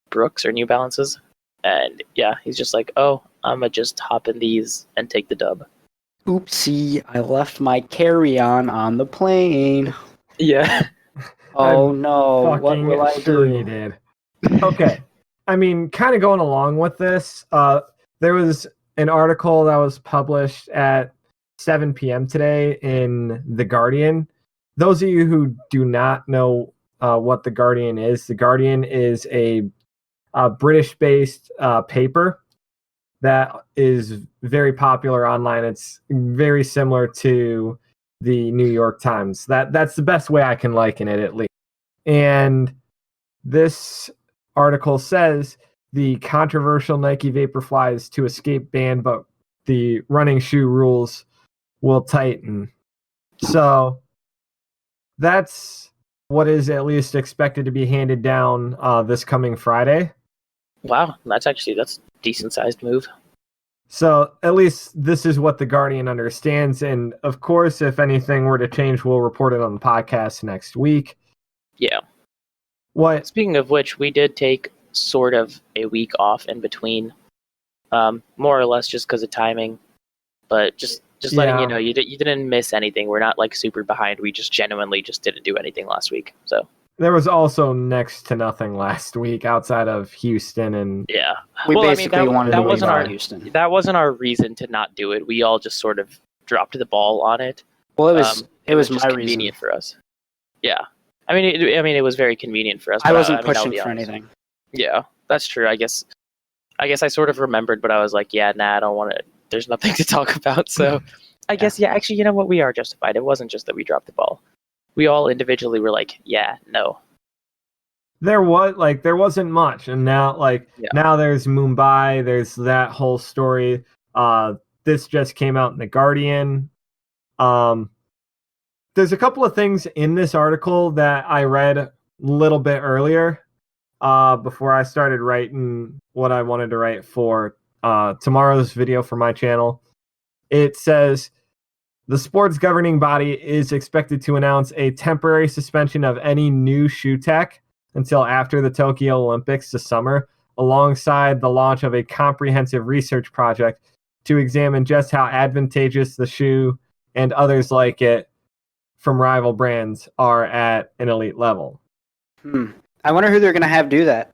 Brooks or New Balances. And yeah, he's just like, oh, I'ma just hop in these and take the dub. Oopsie, I left my carry-on on the plane. Yeah. Oh no, what will I do? You did. Okay. I mean, kind of going along with this, there was an article that was published at 7 p.m. today in The Guardian. Those of you who do not know what The Guardian is a British-based paper that is very popular online. It's very similar to the New York Times. That's the best way I can liken it, at least. And this article says the controversial Nike Vaporflies to escape ban, but the running shoe rules will tighten. So that's what is at least expected to be handed down this coming Friday. Wow, that's a decent sized move. So at least this is what The Guardian understands. And of course, if anything were to change, we'll report it on the podcast next week. Yeah. What? Speaking of which, we did take sort of a week off in between, more or less just because of timing. But just Just letting you know, you didn't miss anything. We're not like super behind. We just genuinely just didn't do anything last week. So there was also next to nothing last week outside of Houston and yeah. We basically wanted to wasn't our Houston. That wasn't our reason to not do it. We all just sort of dropped the ball on it. Well, it was just my convenient reason for us. Yeah, I mean, it was very convenient for us. I wasn't pushing for anything. Yeah, that's true. I guess I sort of remembered, but I was like, yeah, nah, I don't want to. There's nothing to talk about. So I guess, yeah, actually, you know what? We are justified. It wasn't just that we dropped the ball. We all individually were like, yeah, no. There wasn't much, and now now there's Mumbai. There's that whole story. This just came out in the Guardian. There's a couple of things in this article that I read a little bit earlier, before I started writing what I wanted to write for tomorrow's video for my channel. It says the sports governing body is expected to announce a temporary suspension of any new shoe tech until after the Tokyo Olympics this summer, alongside the launch of a comprehensive research project to examine just how advantageous the shoe and others like it from rival brands are at an elite level. I wonder who they're going to have do that.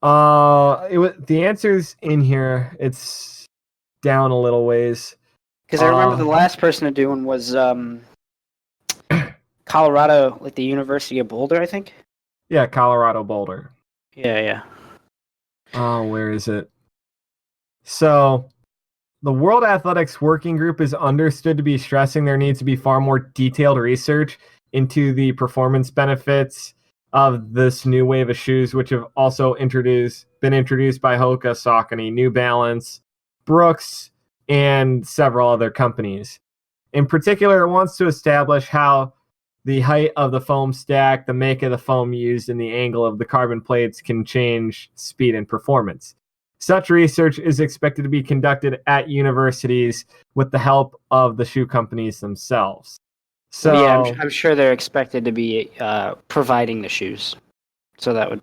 The answer's in here. It's down a little ways. Because I remember the last person to do one was Colorado, like the University of Boulder, I think. Yeah, Colorado Boulder. Yeah. Oh, where is it? So, the World Athletics Working Group is understood to be stressing there needs to be far more detailed research into the performance benefits of this new wave of shoes, which have also been introduced by Hoka, Saucony, New Balance, Brooks, and several other companies. In particular, it wants to establish how the height of the foam stack, the make of the foam used, and the angle of the carbon plates can change speed and performance. Such research is expected to be conducted at universities with the help of the shoe companies themselves. So yeah, I'm sure they're expected to be providing the shoes. So that'd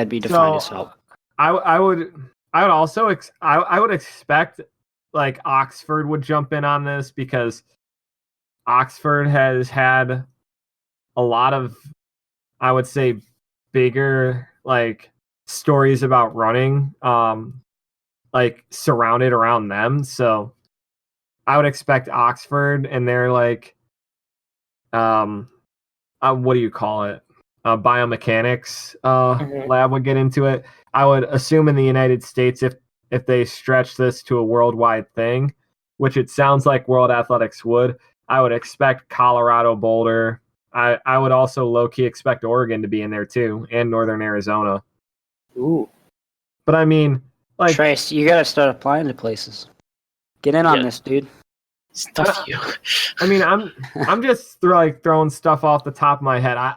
be defined as help. I would also I would expect like Oxford would jump in on this, because Oxford has had a lot of, I would say, bigger like stories about running like surrounded around them. So I would expect Oxford and their like what do you call it? Biomechanics lab would get into it. I would assume in the United States, if they stretch this to a worldwide thing, which it sounds like World Athletics would, I would expect Colorado Boulder. I would also low-key expect Oregon to be in there too, and Northern Arizona. Ooh. But I mean, like, Shreyas, you gotta start applying to places. Get in on this, dude. Stuff you. I mean, I'm just throwing stuff off the top of my head.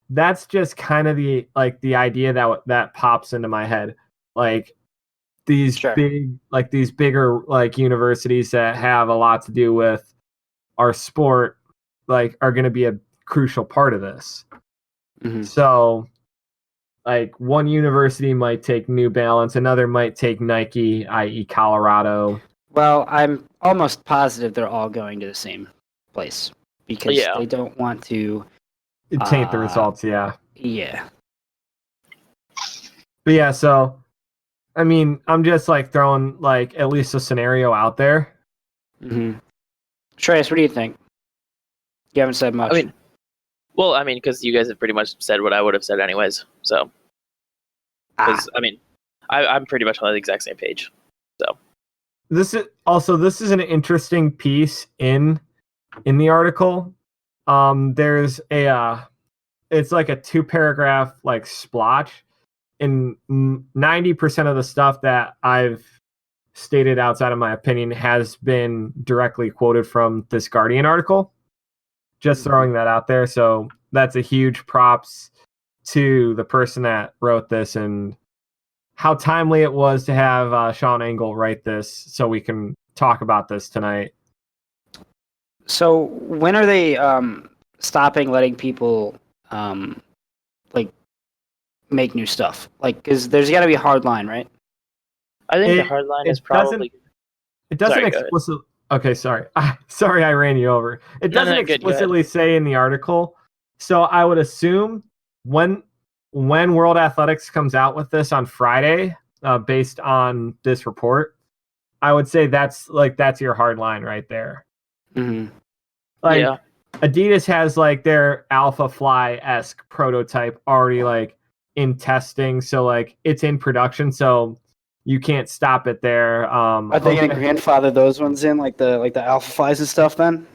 That's just kind of the idea that pops into my head. Like these bigger like universities that have a lot to do with our sport, like, are going to be a crucial part of this. Mm-hmm. So like one university might take New Balance, another might take Nike, i.e. Colorado. Well, I'm almost positive they're all going to the same place because they don't want to taint the results. Yeah. But yeah, so I mean, I'm just like throwing like at least a scenario out there. Mm-hmm. Shreyas, what do you think? You haven't said much. I mean, because you guys have pretty much said what I would have said anyways. So, because I mean, I'm pretty much on the exact same page. So. This is an interesting piece in the article. There's it's like a 2-paragraph like splotch, and 90% of the stuff that I've stated outside of my opinion has been directly quoted from this Guardian article. Just throwing that out there. So that's a huge props to the person that wrote this, and how timely it was to have Sean Engel write this so we can talk about this tonight. So when are they stopping letting people like make new stuff? Like, because there's got to be a hard line, right? I think the hard line is probably... It doesn't explicitly... Okay, sorry. Sorry I ran you over. It No, doesn't no, good, go ahead. explicitly say in the article. So I would assume when World Athletics comes out with this on Friday, based on this report, I would say that's your hard line right there. Mm-hmm. Like Yeah. Adidas has like their Alpha Fly-esque prototype already like in testing, so like it's in production, so you can't stop it there. Are they going to grandfather those ones in, like the Alpha Flies and stuff then?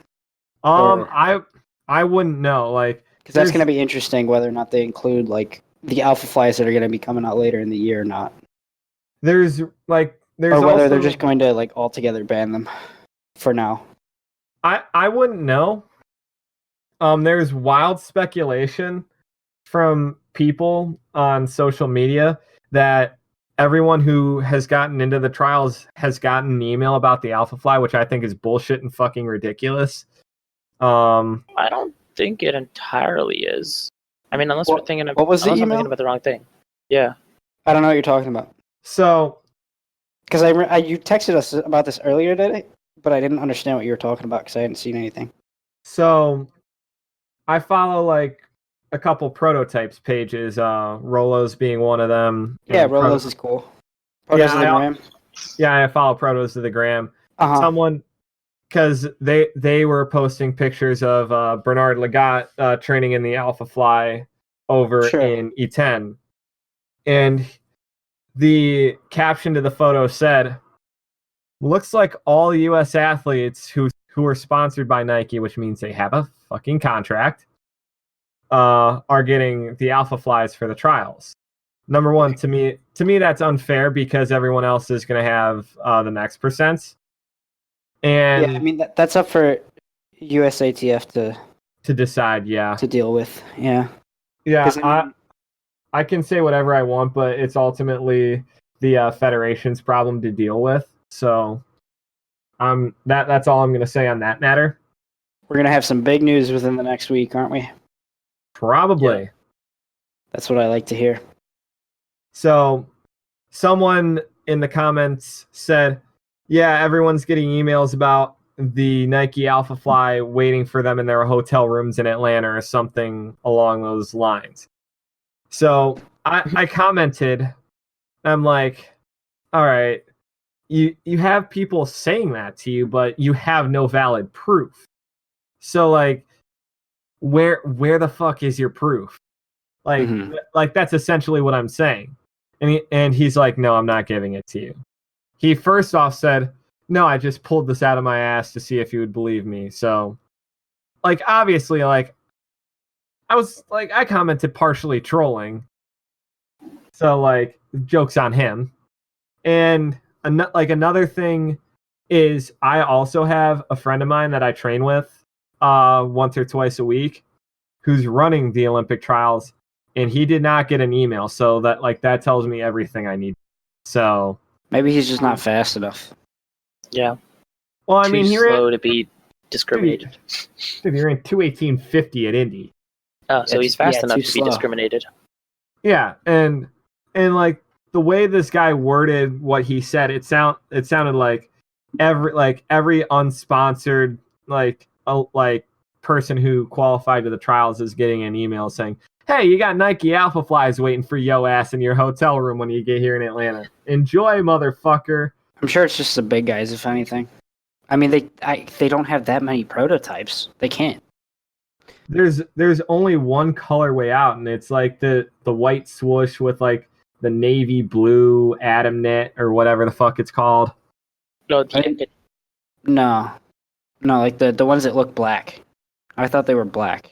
I wouldn't know, like, because that's going to be interesting whether or not they include like the Alpha Flies that are going to be coming out later in the year or not. There's or whether also, they're just going to like altogether ban them for now. I wouldn't know. There's wild speculation from people on social media that everyone who has gotten into the trials has gotten an email about the Alpha Fly, which I think is bullshit and fucking ridiculous. I don't think it entirely is. I mean, unless we're thinking of, what was the unless I'm email? thinking about the wrong thing. Yeah. I don't know what you're talking about. So, because you texted us about this earlier today, but I didn't understand what you were talking about because I hadn't seen anything. So, I follow like a couple prototypes pages, Rolos being one of them. Yeah, Rolos is cool. Protos of the Gram. Yeah, I follow Protos of the Gram. Uh-huh. Someone, because they were posting pictures of Bernard Lagat training in the Alpha Fly over in E10. And the caption to the photo said, "Looks like all U.S. athletes who are sponsored by Nike," which means they have a fucking contract, are getting the Alpha Flies for the trials. Number one, to me that's unfair because everyone else is going to have the next percents. And yeah, I mean that's up for USATF to decide, yeah, to deal with, yeah. Yeah, I can say whatever I want, but it's ultimately the federation's problem to deal with. So, that's all I'm going to say on that matter. We're going to have some big news within the next week, aren't we? Probably. Yeah. That's what I like to hear. So, someone in the comments said, yeah, everyone's getting emails about the Nike Alpha Fly waiting for them in their hotel rooms in Atlanta or something along those lines. So I commented, I'm like, all right, you have people saying that to you, but you have no valid proof. So like, where the fuck is your proof? Like, like that's essentially what I'm saying. And he's like, no, I'm not giving it to you. He first off said, no, I just pulled this out of my ass to see if you would believe me. So, like, obviously, like, I commented partially trolling. So, like, joke's on him. And, another thing is I also have a friend of mine that I train with once or twice a week who's running the Olympic trials, and he did not get an email. So, that tells me everything I need. So... maybe he's just not fast enough. Yeah. Well, I mean, he slow to be discriminated. Dude, he ran 2:18.50 at Indy. Oh, so he's fast enough to be discriminated. Yeah, and like the way this guy worded what he said, it sounded like every unsponsored person who qualified to the trials is getting an email saying, "Hey, you got Nike Alpha Flies waiting for yo ass in your hotel room when you get here in Atlanta. Enjoy, motherfucker." I'm sure it's just the big guys, if anything. I mean, they don't have that many prototypes. They can't. There's only one colorway out, and it's like the white swoosh with like the navy blue Atom knit or whatever the fuck it's called. No, like the ones that look black. I thought they were black.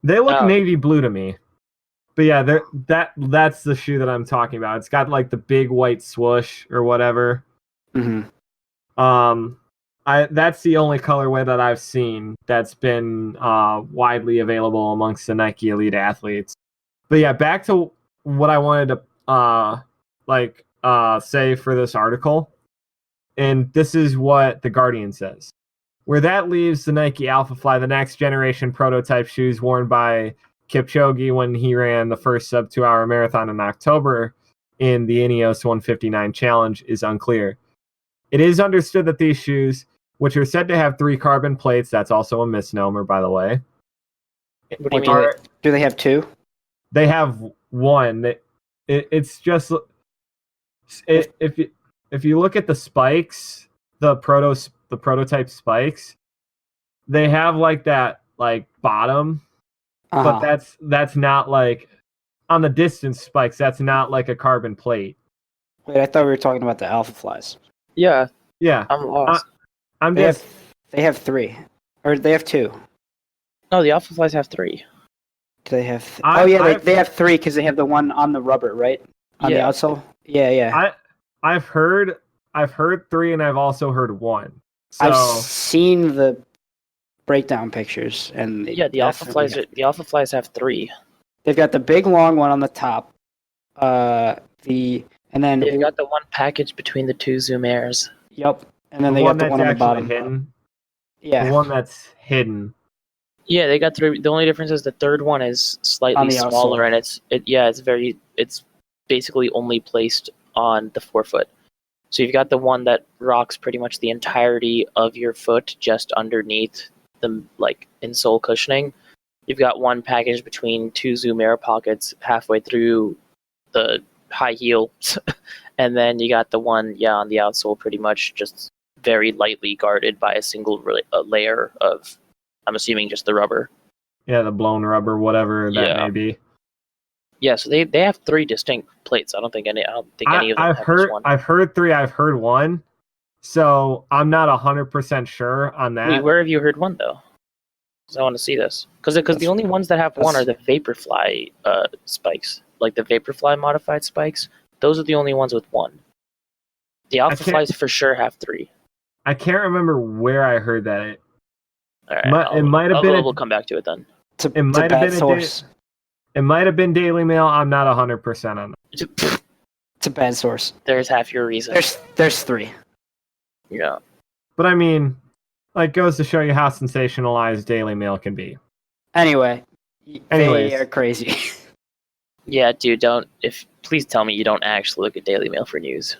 They look navy blue to me. But yeah, that's the shoe that I'm talking about. It's got like the big white swoosh or whatever. Mm-hmm. That's the only colorway that I've seen that's been widely available amongst the Nike elite athletes. But yeah, back to what I wanted to say for this article. And this is what The Guardian says. Where that leaves the Nike Alpha Fly, the next generation prototype shoes worn by Kipchoge when he ran the first sub 2 hour marathon in October in the Ineos 159 challenge, is unclear. It is understood that these shoes which are said to have 3 carbon plates. That's also a misnomer, by the way. What do you mean? Do they have 2? They have 1. It's just if you look at the spikes, the prototype spikes, they have like that like bottom, but that's not like on the distance spikes. That's not like a carbon plate. Wait, I thought we were talking about the Alpha Flies. Yeah. Yeah, I'm lost. They have 3, or they have 2. No, the Alpha Flies have 3. Do they have? They have 3 because they have the one on the rubber, right? On the outsole. Yeah. I've heard 3, and I've also heard 1. So, I've seen the breakdown pictures, and the Alpha Flies have 3. They've got the big long one on the top. And then they've got the one package between the 2 Zoom Airs. Yep. And then they got the one on the bottom. Hidden. Yeah. The one that's hidden. Yeah, they got 3. The only difference is the third one is slightly smaller, and it's basically only placed on the forefoot. So you've got the one that rocks pretty much the entirety of your foot just underneath the like insole cushioning. You've got one package between 2 Zoom Air pockets halfway through the high heel, and then you got the one on the outsole pretty much just very lightly guarded by a single layer of, I'm assuming, just the rubber. Yeah, the blown rubber, whatever that may be. Yeah, so they have 3 distinct plates. I don't think any of them have this one. I've heard 3. I've heard 1. So I'm not 100% sure on that. Wait, where have you heard 1 though? Because I want to see this. Because the only ones that have 1 are the Vaporfly spikes, like the Vaporfly modified spikes. Those are the only ones with 1. The Alpha Flies for sure have 3. I can't remember where I heard that. All right, it might have been. We'll come back to it then. It might have been source. It might have been Daily Mail. I'm not 100% on that. It's a bad source. There's half your reason. There's 3. Yeah. But I mean, like, goes to show you how sensationalized Daily Mail can be. Anyways, they are crazy. Yeah, dude, please tell me you don't actually look at Daily Mail for news.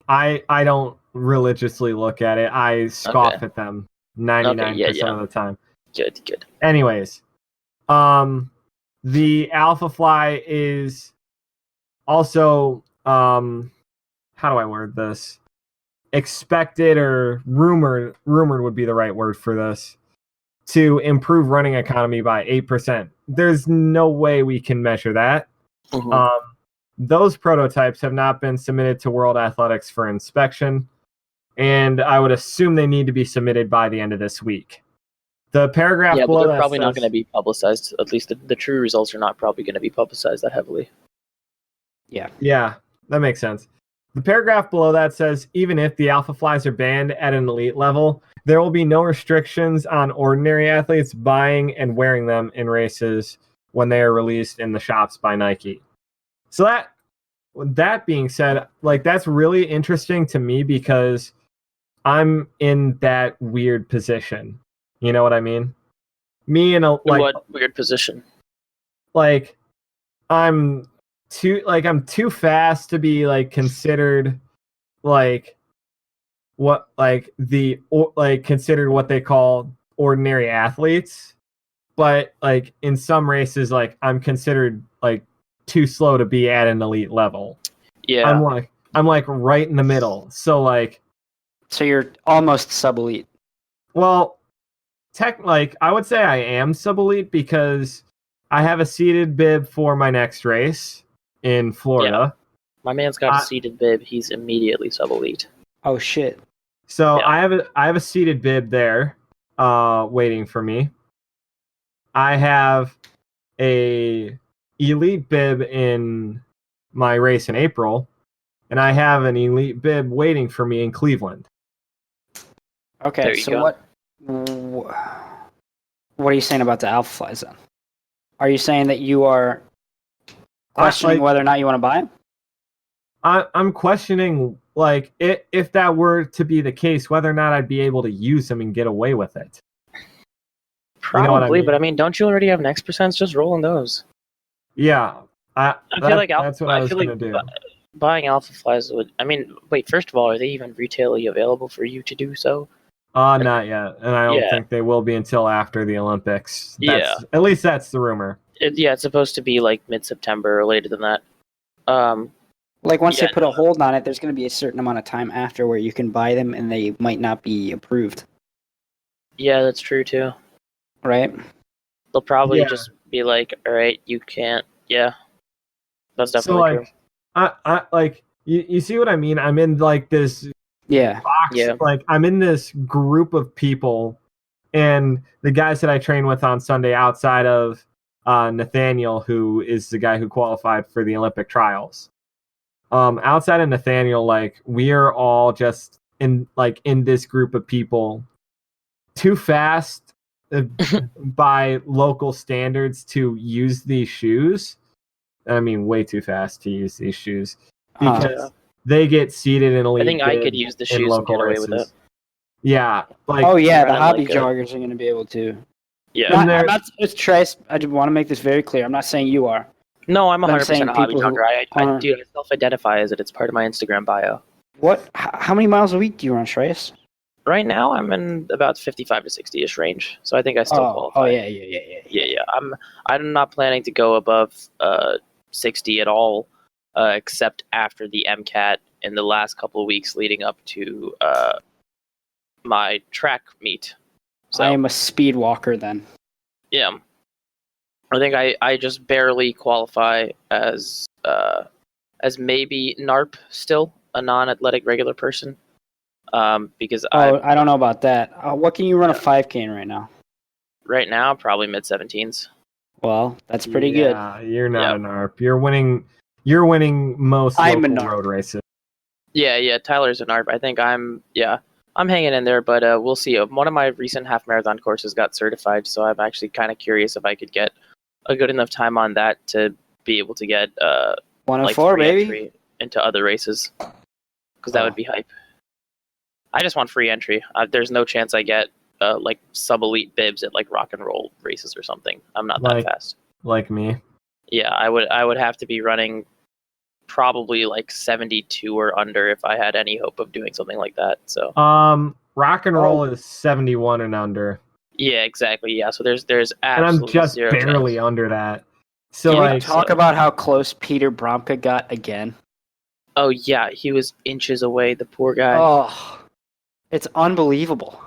I don't religiously look at it. I scoff at them 99% of the time. Good. Anyways, the Alpha Fly is also, how do I word this? Expected or rumored would be the right word for this, to improve running economy by 8%. There's no way we can measure that. Mm-hmm. Those prototypes have not been submitted to World Athletics for inspection, and I would assume they need to be submitted by the end of this week. The paragraph below but they're probably not going to be publicized. At least the true results are not probably going to be publicized that heavily. Yeah, that makes sense. The paragraph below that says, even if the Alpha Flies are banned at an elite level, there will be no restrictions on ordinary athletes buying and wearing them in races when they are released in the shops by Nike. So that being said, like, that's really interesting to me because I'm in that weird position. You know what I mean? What weird position? Like, I'm too fast to be like considered considered what they call ordinary athletes, but like in some races, like I'm considered like too slow to be at an elite level. Yeah, I'm like right in the middle. So you're almost sub-elite. Well, I would say I am sub-elite because I have a seated bib for my next race in Florida. Yeah. My man's got a seated bib. He's immediately sub-elite. Oh shit! So yeah. I have a seated bib there, waiting for me. I have a elite bib in my race in April, and I have an elite bib waiting for me in Cleveland. Okay, so what are you saying about the Alpha Flies then? Are you saying that you are questioning whether or not you want to buy them? I'm questioning, like, if that were to be the case, whether or not I'd be able to use them and get away with it. Probably, you know what I mean? But I mean, don't you already have next percents? Just rolling those. Yeah, I feel like that's what I was going to do. Buying Alpha Flies would. I mean, wait. First of all, are they even retailly available for you to do so? Not yet, and I don't Yeah. think they will be until after the Olympics. Yeah. At least that's the rumor. It's supposed to be like mid-September or later than that. Like once Yeah, they put a hold on it, there's going to be a certain amount of time after where you can buy them, and they might not be approved, Yeah, that's true too. right? They'll probably Yeah. just be like, all right, you can't. Yeah, that's So definitely true. I like you see what I mean? I'm in like this Yeah. box, Yeah. like I'm in this group of people, and the guys that I train with on Sunday outside of Nathaniel, who is the guy who qualified for the Olympic trials. Outside of Nathaniel, like we are all just in this group of people too fast by local standards to use these shoes. I mean, way too fast to use these shoes because they get seated in elite. I think I could use the shoes and get away with it. Yeah, like oh yeah, the running hobby like a- joggers are going to be able to. Yeah. And I'm not. It's Trace. I just want to make this very clear. I'm not saying you are. No, I'm I'm 100% saying a hobby people who jogger. I aren't- do. I self-identify as it. It's part of my Instagram bio. What? How many miles a week do you run, Shreyas? Right now, I'm in about 55 to 60ish range, so I think I still qualify. Oh yeah. Yeah. I'm not planning to go above 60 at all, except after the MCAT in the last couple of weeks leading up to my track meet. So I am a speed walker then. yeah, I think I just barely qualify as maybe NARP still, a non-athletic regular person. Because I don't know about that. What can you run a 5K in right now? right now probably mid-17s. Well, that's pretty good. Yeah, you're not an ARP. You're winning most I'm a local NARP. road races. Yeah, Tyler's an ARP. I think I'm hanging in there, but we'll see. One of my recent half marathon courses got certified, so I'm actually kind of curious if I could get a good enough time on that to be able to get 104, free baby. entry into other races, because that would be hype. I just want free entry. There's no chance I get like sub elite bibs at like rock and roll races or something. I'm not that fast. Like me. Yeah, I would have to be running probably like 72 or under if I had any hope of doing something like that. So rock and roll is 71 and under. yeah, exactly. Yeah, so there's And absolutely I'm just zero barely chance. under that. So Can we like talk about how close Peter Bromka got again? Oh yeah, he was inches away, the poor guy. Oh, it's unbelievable.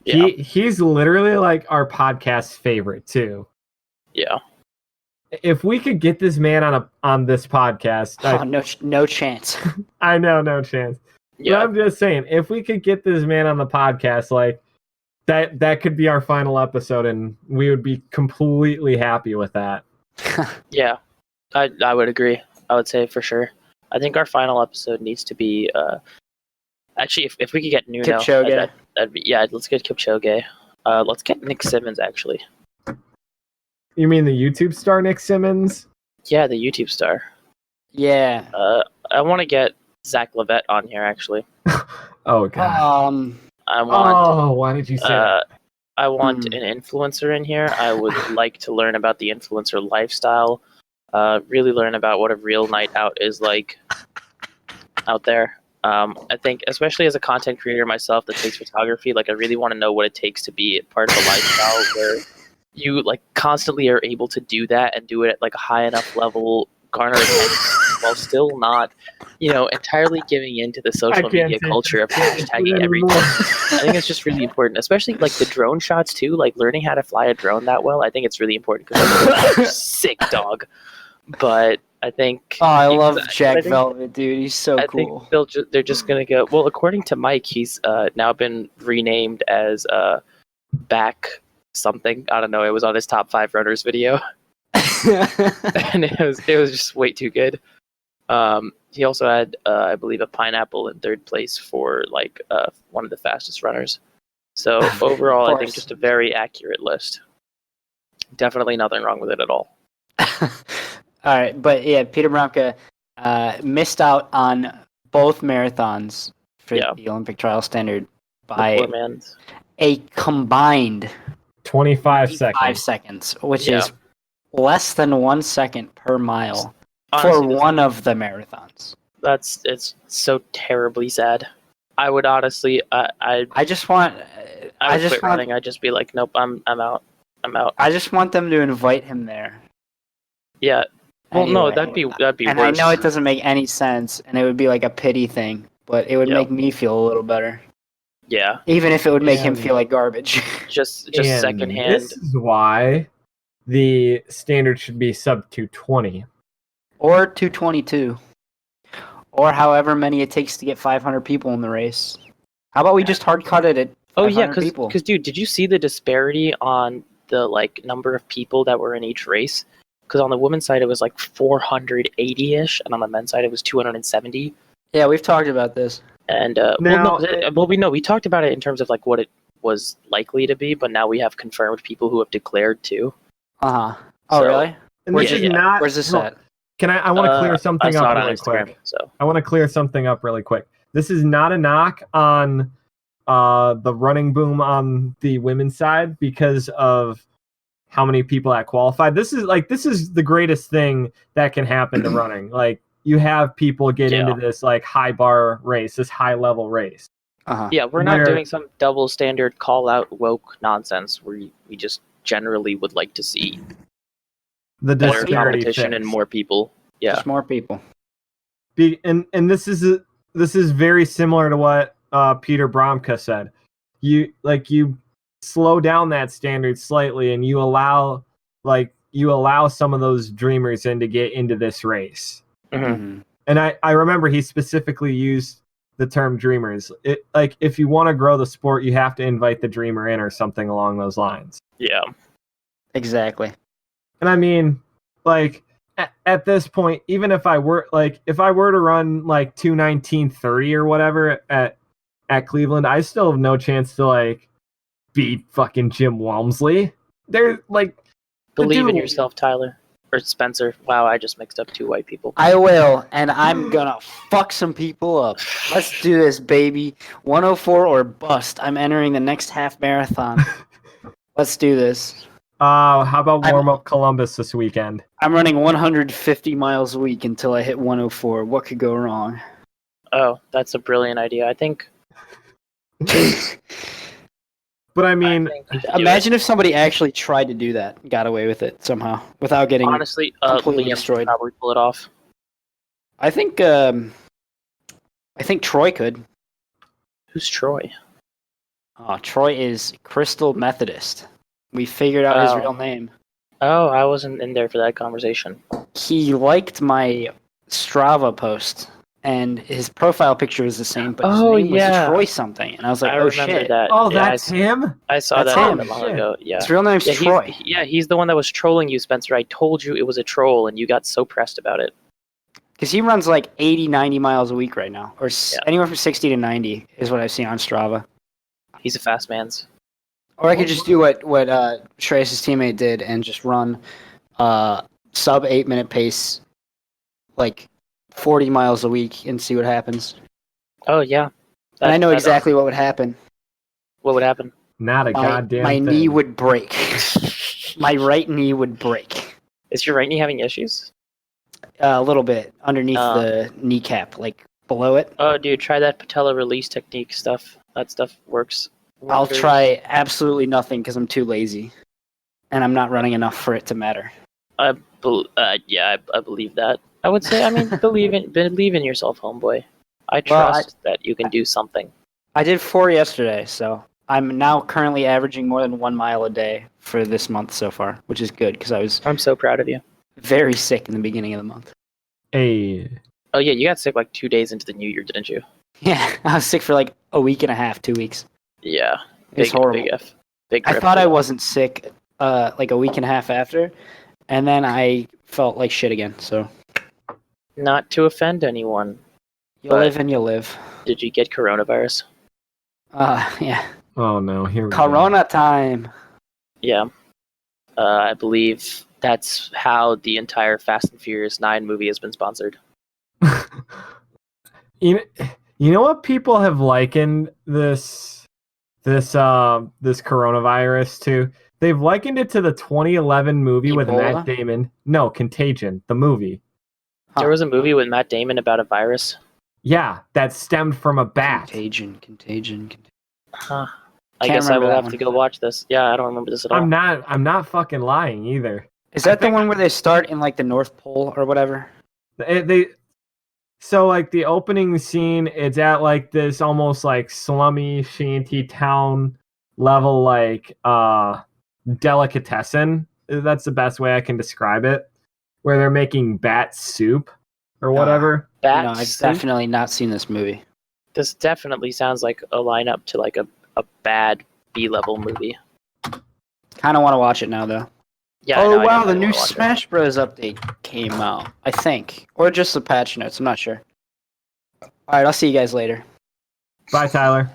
Yeah. he's literally like our podcast favorite too. Yeah. If we could get this man on this podcast, No chance. I know, no chance. Yeah. But I'm just saying, if we could get this man on the podcast, like that could be our final episode, and we would be completely happy with that. Yeah. I would agree. I would say for sure. I think our final episode needs to be actually if we could get Nuno, Kipchoge. that'd be, let's get Kipchoge. Let's get Nick Simmons actually. You mean the YouTube star Nick Simmons? Yeah, the YouTube star. Yeah. I want to get Zach Levette on here actually. Oh god. I want. Why did you say that? I want an influencer in here. I would like to learn about the influencer lifestyle. Really learn about what a real night out is like out there. I think, especially as a content creator myself that takes photography, like I really want to know what it takes to be part of a lifestyle where you like constantly are able to do that and do it at like a high enough level, garner attention while still not, entirely giving into the social media culture of hashtagging everything. I think it's just really important, especially like the drone shots too, like learning how to fly a drone that well. I think it's really important because I'm sick dog. But I think I love Jack Velvet, dude. He's so cool. I think they're just gonna go. Well, according to Mike, he's now been renamed as Back something. I don't know. It was on his top 5 runners video, and it was just way too good. He also had, I believe, a pineapple in 3rd place for like one of the fastest runners. So overall, I think just a very accurate list. Definitely nothing wrong with it at all. All right, but yeah, Peter Bromka missed out on both marathons for the Olympic trial standard by a combined 25 seconds, which is less than 1 second per mile. Honestly, for one of the marathons. It's so terribly sad. I would honestly, I just want. I would quit running. I'd just be like, nope, I'm out. I'm out. I just want them to invite him there. Yeah. Well, no, Anyway. that'd be and worse. I know it doesn't make any sense, and it would be like a pity thing, but it would make me feel a little better. Yeah. Even if it would make him feel like garbage. Just secondhand. This is why the standard should be sub 220. Or 222. Or however many it takes to get 500 people in the race. How about we just hard cut it at 500 people? Because dude, did you see the disparity on the number of people that were in each race? Because on the women's side it was like 480-ish, and on the men's side it was 270. Yeah, we've talked about this. And we talked about it in terms of like what it was likely to be, but now we have confirmed people who have declared too. Oh, really? And this is not. Where's this at? Can I want to clear something up really quick. So I want to clear something up really quick. This is not a knock on the running boom on the women's side because of how many people that qualified. This is the greatest thing that can happen to running. Like, you have people get into this like high bar race, this high level race. Yeah, we're not doing some double standard call out woke nonsense where we just generally would like to see the better competition and more people. Yeah, just more people. And this is very similar to what Peter Bromka said. You slow down that standard slightly, and you allow some of those dreamers in to get into this race. Mm-hmm. And I remember he specifically used the term dreamers. If you want to grow the sport, you have to invite the dreamer in or something along those lines. Yeah, exactly. And I mean, at this point, even if I were to run 2:19:30 or whatever at Cleveland, I still have no chance to beat fucking Jim Walmsley. They're believe in yourself, Tyler. Or Spencer. Wow, I just mixed up two white people. I will, and I'm gonna fuck some people up. Let's do this, baby. 104 or bust. I'm entering the next half marathon. Let's do this. How about warm up Columbus this weekend? I'm running 150 miles a week until I hit 104. What could go wrong? Oh, that's a brilliant idea. I think. But I mean, imagine if somebody actually tried to do that, got away with it somehow, without getting completely destroyed. Probably pull it off. I think Troy could. Who's Troy? Troy is Crystal Methodist. We figured out his real name. Oh, I wasn't in there for that conversation. He liked my Strava post, and his profile picture was the same, but his name was Troy something. And I was like, oh shit. That. Oh, that's him? I saw that a while ago. Yeah. His real name's Troy. He's the one that was trolling you, Spencer. I told you it was a troll, and you got so pressed about it. Because he runs 80, 90 miles a week right now, or anywhere from 60 to 90 is what I've seen on Strava. He's a fast man's. Or I could just do what Shreyas' teammate did and just run sub 8 minute pace 40 miles a week and see what happens. Oh yeah. And I know exactly what would happen. What would happen? Not a goddamn thing. My knee would break. My right knee would break. Is your right knee having issues? A little bit underneath the kneecap, below it. Oh, dude, try that patella release technique stuff. That stuff works. I'll try absolutely nothing because I'm too lazy, and I'm not running enough for it to matter. I believe that. I would say, believe in yourself, homeboy. I trust that you can do something. I did 4 yesterday, so I'm now currently averaging more than 1 mile a day for this month so far, which is good because I'm so proud of you. Very sick in the beginning of the month. Hey. Oh yeah, you got sick 2 days into the new year, didn't you? Yeah, I was sick for a week and a half, 2 weeks. Yeah, it's horrible. I thought I wasn't sick a week and a half after, and then I felt like shit again. So, not to offend anyone, you live and you live. Did you get coronavirus? Yeah. Oh no, here we go. Corona time. Yeah, I believe that's how the entire Fast and Furious 9 movie has been sponsored. You know what people have likened this coronavirus to? They've likened it to the 2011 movie with Matt Damon. No, Contagion, the movie. There was a movie with Matt Damon about a virus. Yeah, that stemmed from a bat. Contagion. Huh. I Can't guess I remember will that have one. to go watch this. Yeah, I don't remember this at all. I'm not fucking lying either. Is that the one where they start in like the North Pole or whatever? So like the opening scene, it's at like this almost like slummy shanty town level, like delicatessen. That's the best way I can describe it, where they're making bat soup or whatever. Bat I've soup? definitely not seen this movie. This definitely sounds like a lineup to like a bad B-level movie. Kind of want to watch it now though. Yeah. Oh I know, I wow, definitely the new wanna watch it. Smash Bros. Update came out, I think, or just the patch notes. I'm not sure. All right, I'll see you guys later. Bye, Tyler.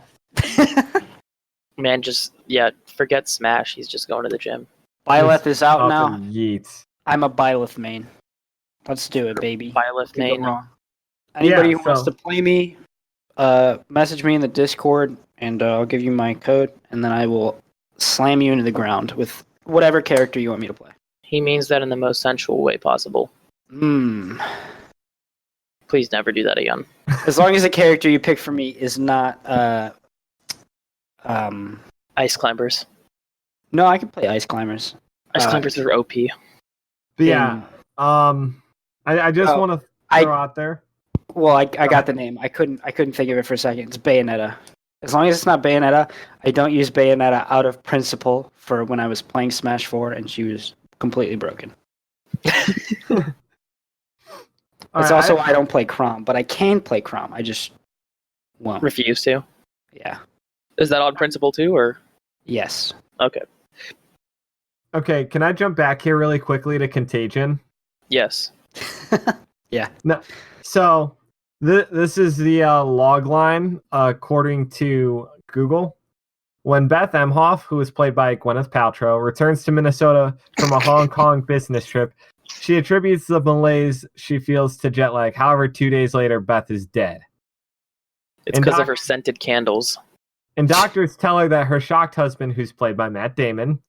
Man, forget Smash. He's just going to the gym. Byleth is out Up now. and yeets. I'm a Byleth main. Let's do it, baby. Byleth Can't go main. wrong. Anybody who wants so- to play me, message me in the Discord, and I'll give you my code, and then I will slam you into the ground with whatever character you want me to play. He means that in the most sensual way possible. Please never do that again. As long as the character you pick for me is not, Ice climbers. no, I can play Ice Climbers. Ice climbers are OP. But yeah, I just want to I- throw out there. Well, I got the name. I couldn't think of it for a second. It's Bayonetta. As long as it's not Bayonetta, I don't use Bayonetta out of principle for when I was playing Smash 4 and she was completely broken. It's also why I don't play Chrom, but I can play Chrom. I just won't. Refuse to. Yeah. Is that on principle too, or? Yes. Okay. Okay, can I jump back here really quickly to Contagion? Yes. No. So this is the log line according to Google. When Beth Emhoff, who is played by Gwyneth Paltrow, returns to Minnesota from a Hong Kong business trip, she attributes the malaise she feels to jet lag. However, 2 days later, Beth is dead. It's because of her scented candles. And doctors tell her that her shocked husband, who's played by Matt Damon,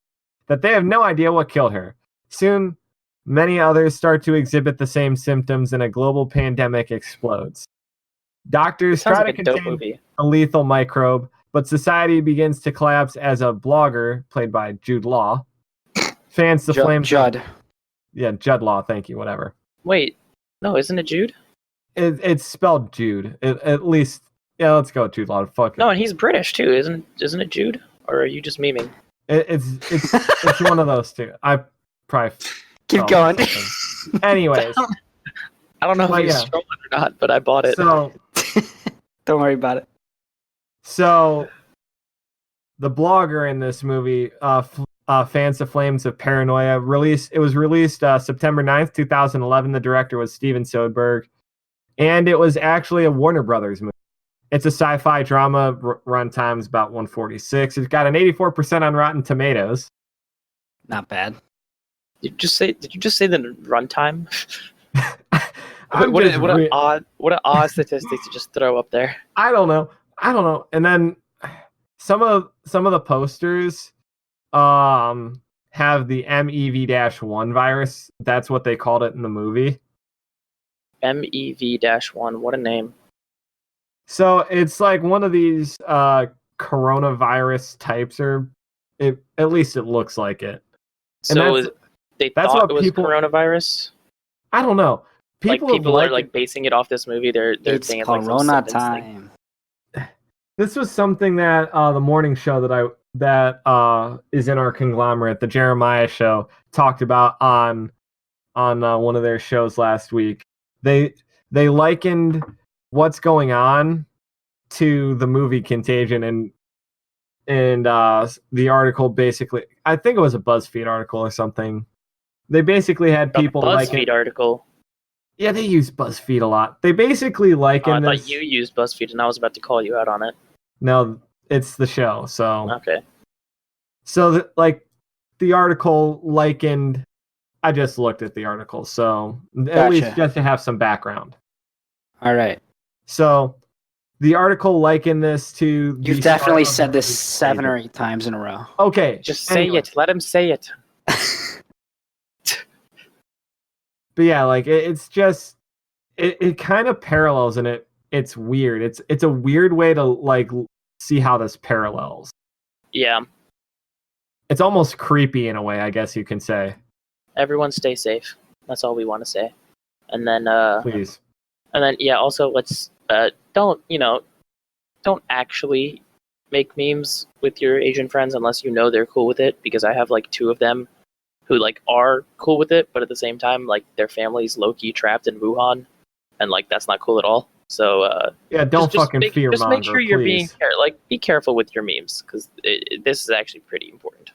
that they have no idea what killed her. Soon, many others start to exhibit the same symptoms and a global pandemic explodes. Doctors Sounds try like to a dope contain movie. a lethal microbe, but society begins to collapse as a blogger, played by Jude Law, fans the flames. Judd. Yeah, Judd Law, thank you, whatever. Wait, no, isn't it Jude? It's spelled Jude. At least, yeah, let's go with Jude Law. Fuck it. No, and he's British too, isn't it Jude? Or are you just memeing? It's one of those two. I probably Keep going. Anyways, I don't know But if he's yeah. stolen or not, but I bought it. so Don't worry about it. So, the blogger in this movie, Fans the Flames of Paranoia, it was released September 9th, 2011. The director was Steven Soderbergh, and it was actually a Warner Brothers movie. It's a sci-fi drama. Runtime is about 146. It's got an 84% on Rotten Tomatoes. Not bad. Did you just say the runtime? I'm What just an odd statistic to just throw up there. I don't know. And then some of the posters have the MEV-1 virus. That's what they called it in the movie. MEV-1, what a name. So it's like one of these coronavirus types, or at least it looks like it. And So they that's thought what it was people- coronavirus? I don't know. People have are like basing it off this movie. They're It's saying it's like some Corona sentence thing. time. This was something that the morning show that is in our conglomerate, the Jeremiah show, talked about on one of their shows last week. They likened what's going on to the movie Contagion, and the article basically, I think it was a BuzzFeed article or something. They basically had people A BuzzFeed article. Yeah, they use BuzzFeed a lot. They basically I liken this. thought you used BuzzFeed, and I was about to call you out on it. No, it's the show. So Okay. So, the article likened. I just looked at the article, so at Gotcha. least just to have some background. All right. So, the article likened this to. You've the definitely start said of this the 7 or 8 times in a row. Okay, Just say anyway. it. Let him say it. But yeah, it's just it kind of parallels, and it's weird. It's a weird way to like see how this parallels. Yeah. It's almost creepy in a way, I guess you can say. Everyone stay safe. That's all we want to say. And then Please. And then also let's don't actually make memes with your Asian friends unless you know they're cool with it, because I have like 2 of them who like are cool with it, but at the same time like their family's low-key trapped in Wuhan, and like that's not cool at all. So don't fucking fear monger. Just make sure you're please. be careful with your memes, because this is actually pretty important.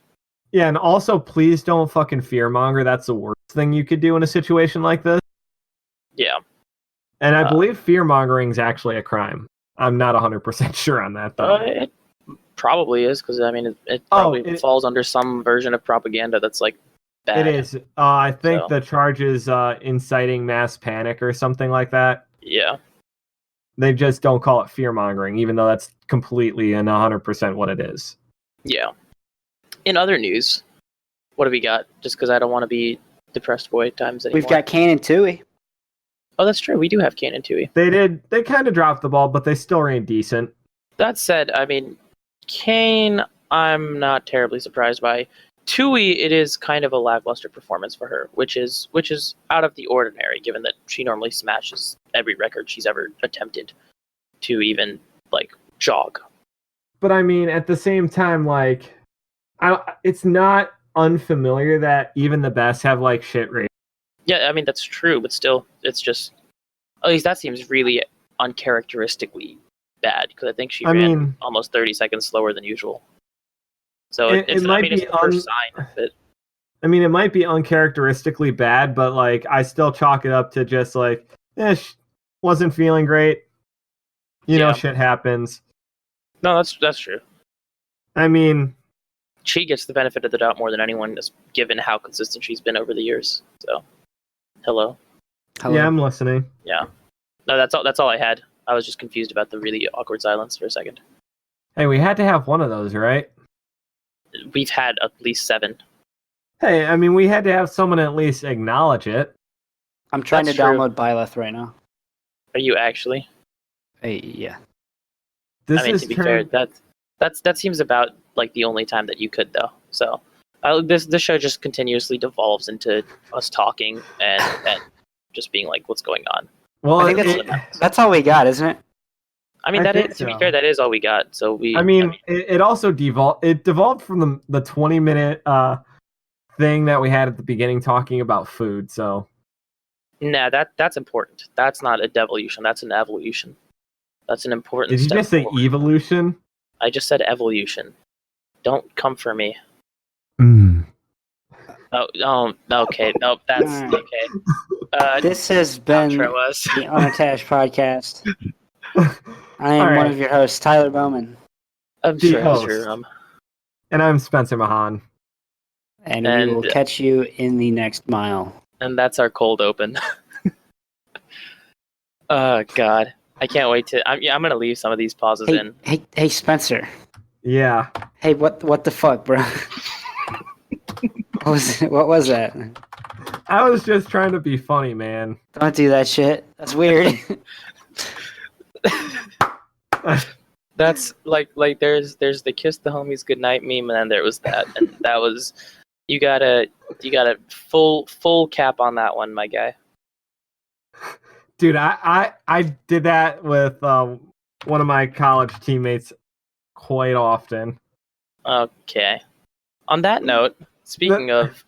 Yeah, and also please don't fucking fear monger. That's the worst thing you could do in a situation like this. Yeah. And I believe fear mongering is actually a crime. I'm not 100% sure on that though. It probably is, because I mean it probably falls under some version of propaganda that's like bad. It is. I think the charge is inciting mass panic or something like that. Yeah. They just don't call it fear mongering, even though that's completely and 100% what it is. Yeah. In other news, what have we got? Just because I don't want to be depressed boy times anymore. We've got Kane and Tui. Oh, that's true. We do have Kane and Tui. They kind of dropped the ball, but they still ran decent. That said, I mean, Kane, I'm not terribly surprised by. Tui, it is kind of a lackluster performance for her, which is out of the ordinary, given that she normally smashes every record she's ever attempted to even like jog. But I mean, at the same time, like, it's not unfamiliar that even the best have like shit rates. Yeah, I mean that's true, but still, it's just at least that seems really uncharacteristically bad, because I think she ran almost 30 seconds slower than usual. So it's the first sign of it. I mean, it might be uncharacteristically bad, but like I still chalk it up to just like, wasn't feeling great. You know, shit happens. No, that's true. I mean, she gets the benefit of the doubt more than anyone, just given how consistent she's been over the years. So, hello. Yeah, I'm listening. Yeah. No, that's all I had. I was just confused about the really awkward silence for a second. Hey, we had to have one of those, right? We've had at least 7. Hey, I mean, we had to have someone at least acknowledge it. I'm trying to download Byleth right now. Are you actually? Hey, yeah. To be fair, that seems about like the only time that you could, though. So this show just continuously devolves into us talking and just being like, "What's going on?" Well, I think that's all we got, isn't it? I mean, to be fair, that is all we got. So it also devolved from the 20-minute thing that we had at the beginning talking about food. So, nah, that's important. That's not a devolution. That's an evolution. That's an important. Did you just say evolution? I just said evolution. Don't come for me. Oh, okay. No, that's okay. This has been the Unattached podcast. I am one of your hosts, Tyler Bowman. I'm Shreyas Sriram. And I'm Spencer Mahon. And we will catch you in the next mile. And that's our cold open. Oh, God. I can't wait to... I'm going to leave some of these pauses in. Hey, Spencer. Yeah. Hey, what the fuck, bro? What was that? I was just trying to be funny, man. Don't do that shit. That's weird. That's like there's the kiss the homies goodnight meme, and then there was that, and that was you got a full cap on that one, my guy. Dude, I did that with one of my college teammates quite often. Okay. On that note, speaking of